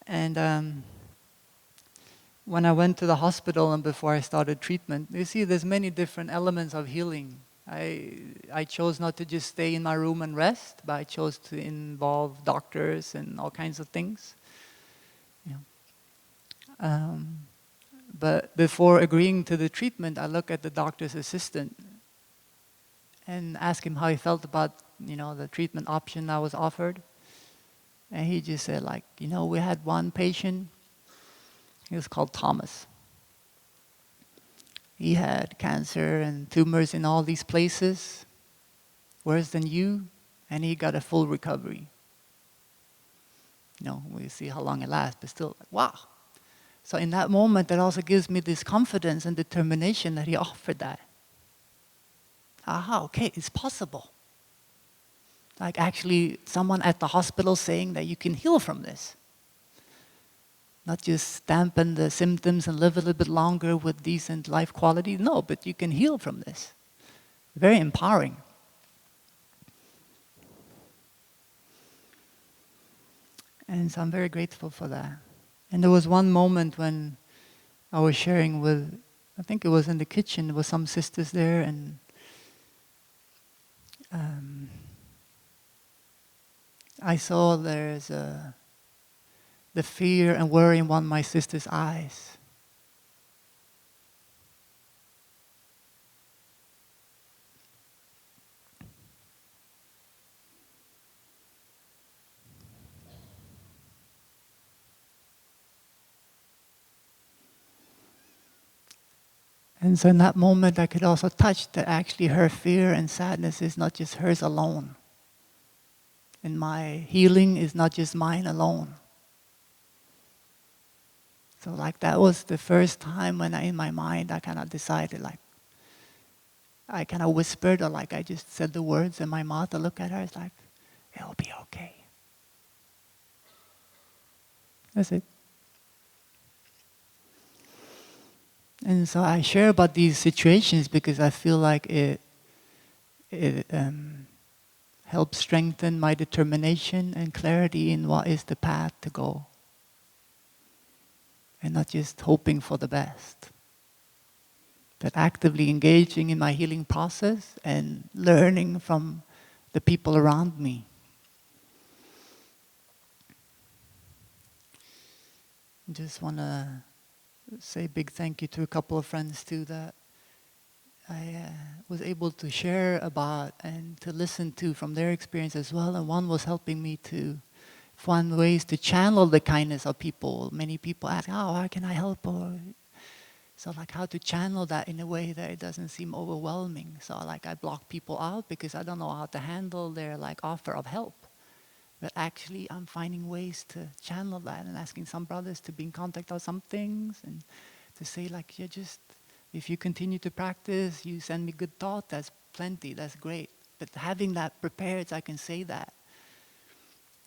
And when I went to the hospital and before I started treatment, you see there's many different elements of healing. I chose not to just stay in my room and rest, but I chose to involve doctors and all kinds of things. You know. But before agreeing to the treatment, I looked at the doctor's assistant and asked him how he felt about, the treatment option I was offered. And he just said, like, we had one patient, he was called Thomas. He had cancer and tumors in all these places, worse than you, and he got a full recovery. We'll see how long it lasts, but still, like, wow. So in that moment, that also gives me this confidence and determination that he offered that. Aha, okay, it's possible. Like actually someone at the hospital saying that you can heal from this. Not just dampen the symptoms and live a little bit longer with decent life quality. No, but you can heal from this. Very empowering. And so I'm very grateful for that. And there was one moment when I was sharing with, I think it was in the kitchen, there were some sisters there, and I saw there's the fear and worry in one of my sister's eyes. And so in that moment I could also touch that actually her fear and sadness is not just hers alone. And my healing is not just mine alone. So like that was the first time when in my mind I kind of decided, like, I kind of whispered, or like I just said the words in my mouth. I look at her, it's like, it'll be okay. That's it. And so I share about these situations because I feel like it helps strengthen my determination and clarity in what is the path to go. And not just hoping for the best, but actively engaging in my healing process and learning from the people around me. Just want to say a big thank you to a couple of friends too that I was able to share about and to listen to from their experience as well. And one was helping me to find ways to channel the kindness of people. Many people ask, oh, how can I help? Or so like how to channel that in a way that it doesn't seem overwhelming. So like I block people out because I don't know how to handle their like offer of help. But actually I'm finding ways to channel that and asking some brothers to be in contact on some things and to say like, yeah, just if you continue to practice, you send me good thought, that's plenty, that's great. But having that prepared so I can say that.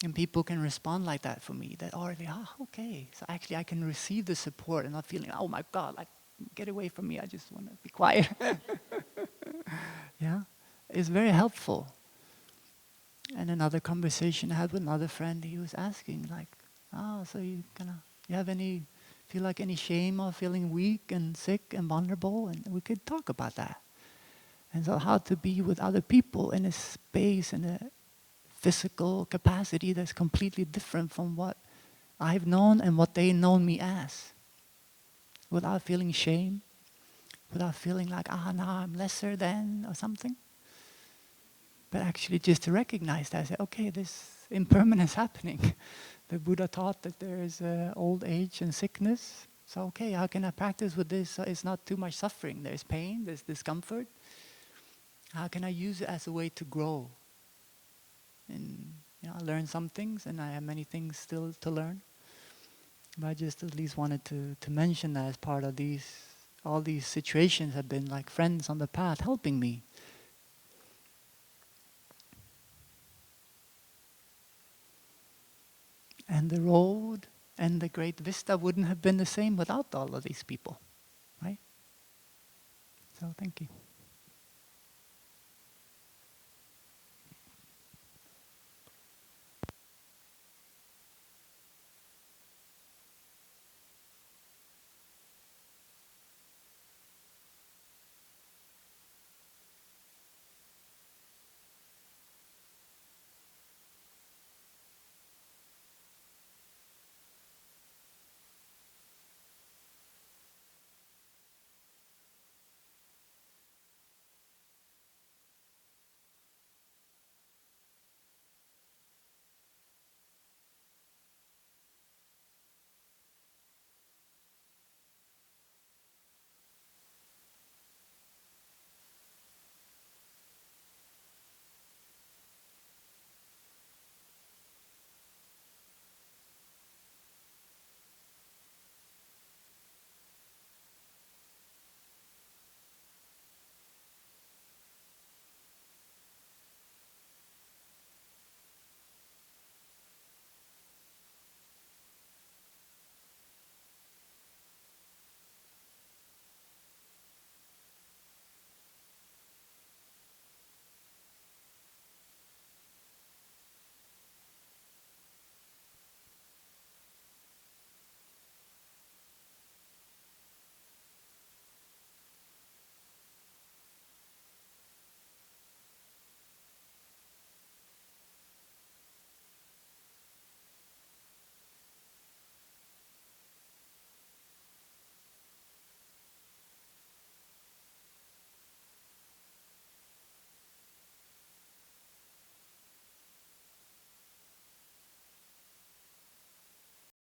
And people can respond like that for me, that already, okay. So actually I can receive the support and not feeling, oh my God, like get away from me, I just want to be quiet. Yeah, it's very helpful. And another conversation I had with another friend, he was asking like, so you feel like any shame of feeling weak and sick and vulnerable? And we could talk about that. And so how to be with other people in a space, in a physical capacity that's completely different from what I've known and what they know me as. Without feeling shame, without feeling like, now I'm lesser than or something. But actually just to recognize that, say, okay, this impermanence happening. The Buddha taught that there is old age and sickness. So okay, how can I practice with this so it's not too much suffering? There's pain, there's discomfort. How can I use it as a way to grow? And I learned some things, and I have many things still to learn. But I just at least wanted to mention that as part of all these situations have been like friends on the path helping me. And the road and the great vista wouldn't have been the same without all of these people, right? So thank you.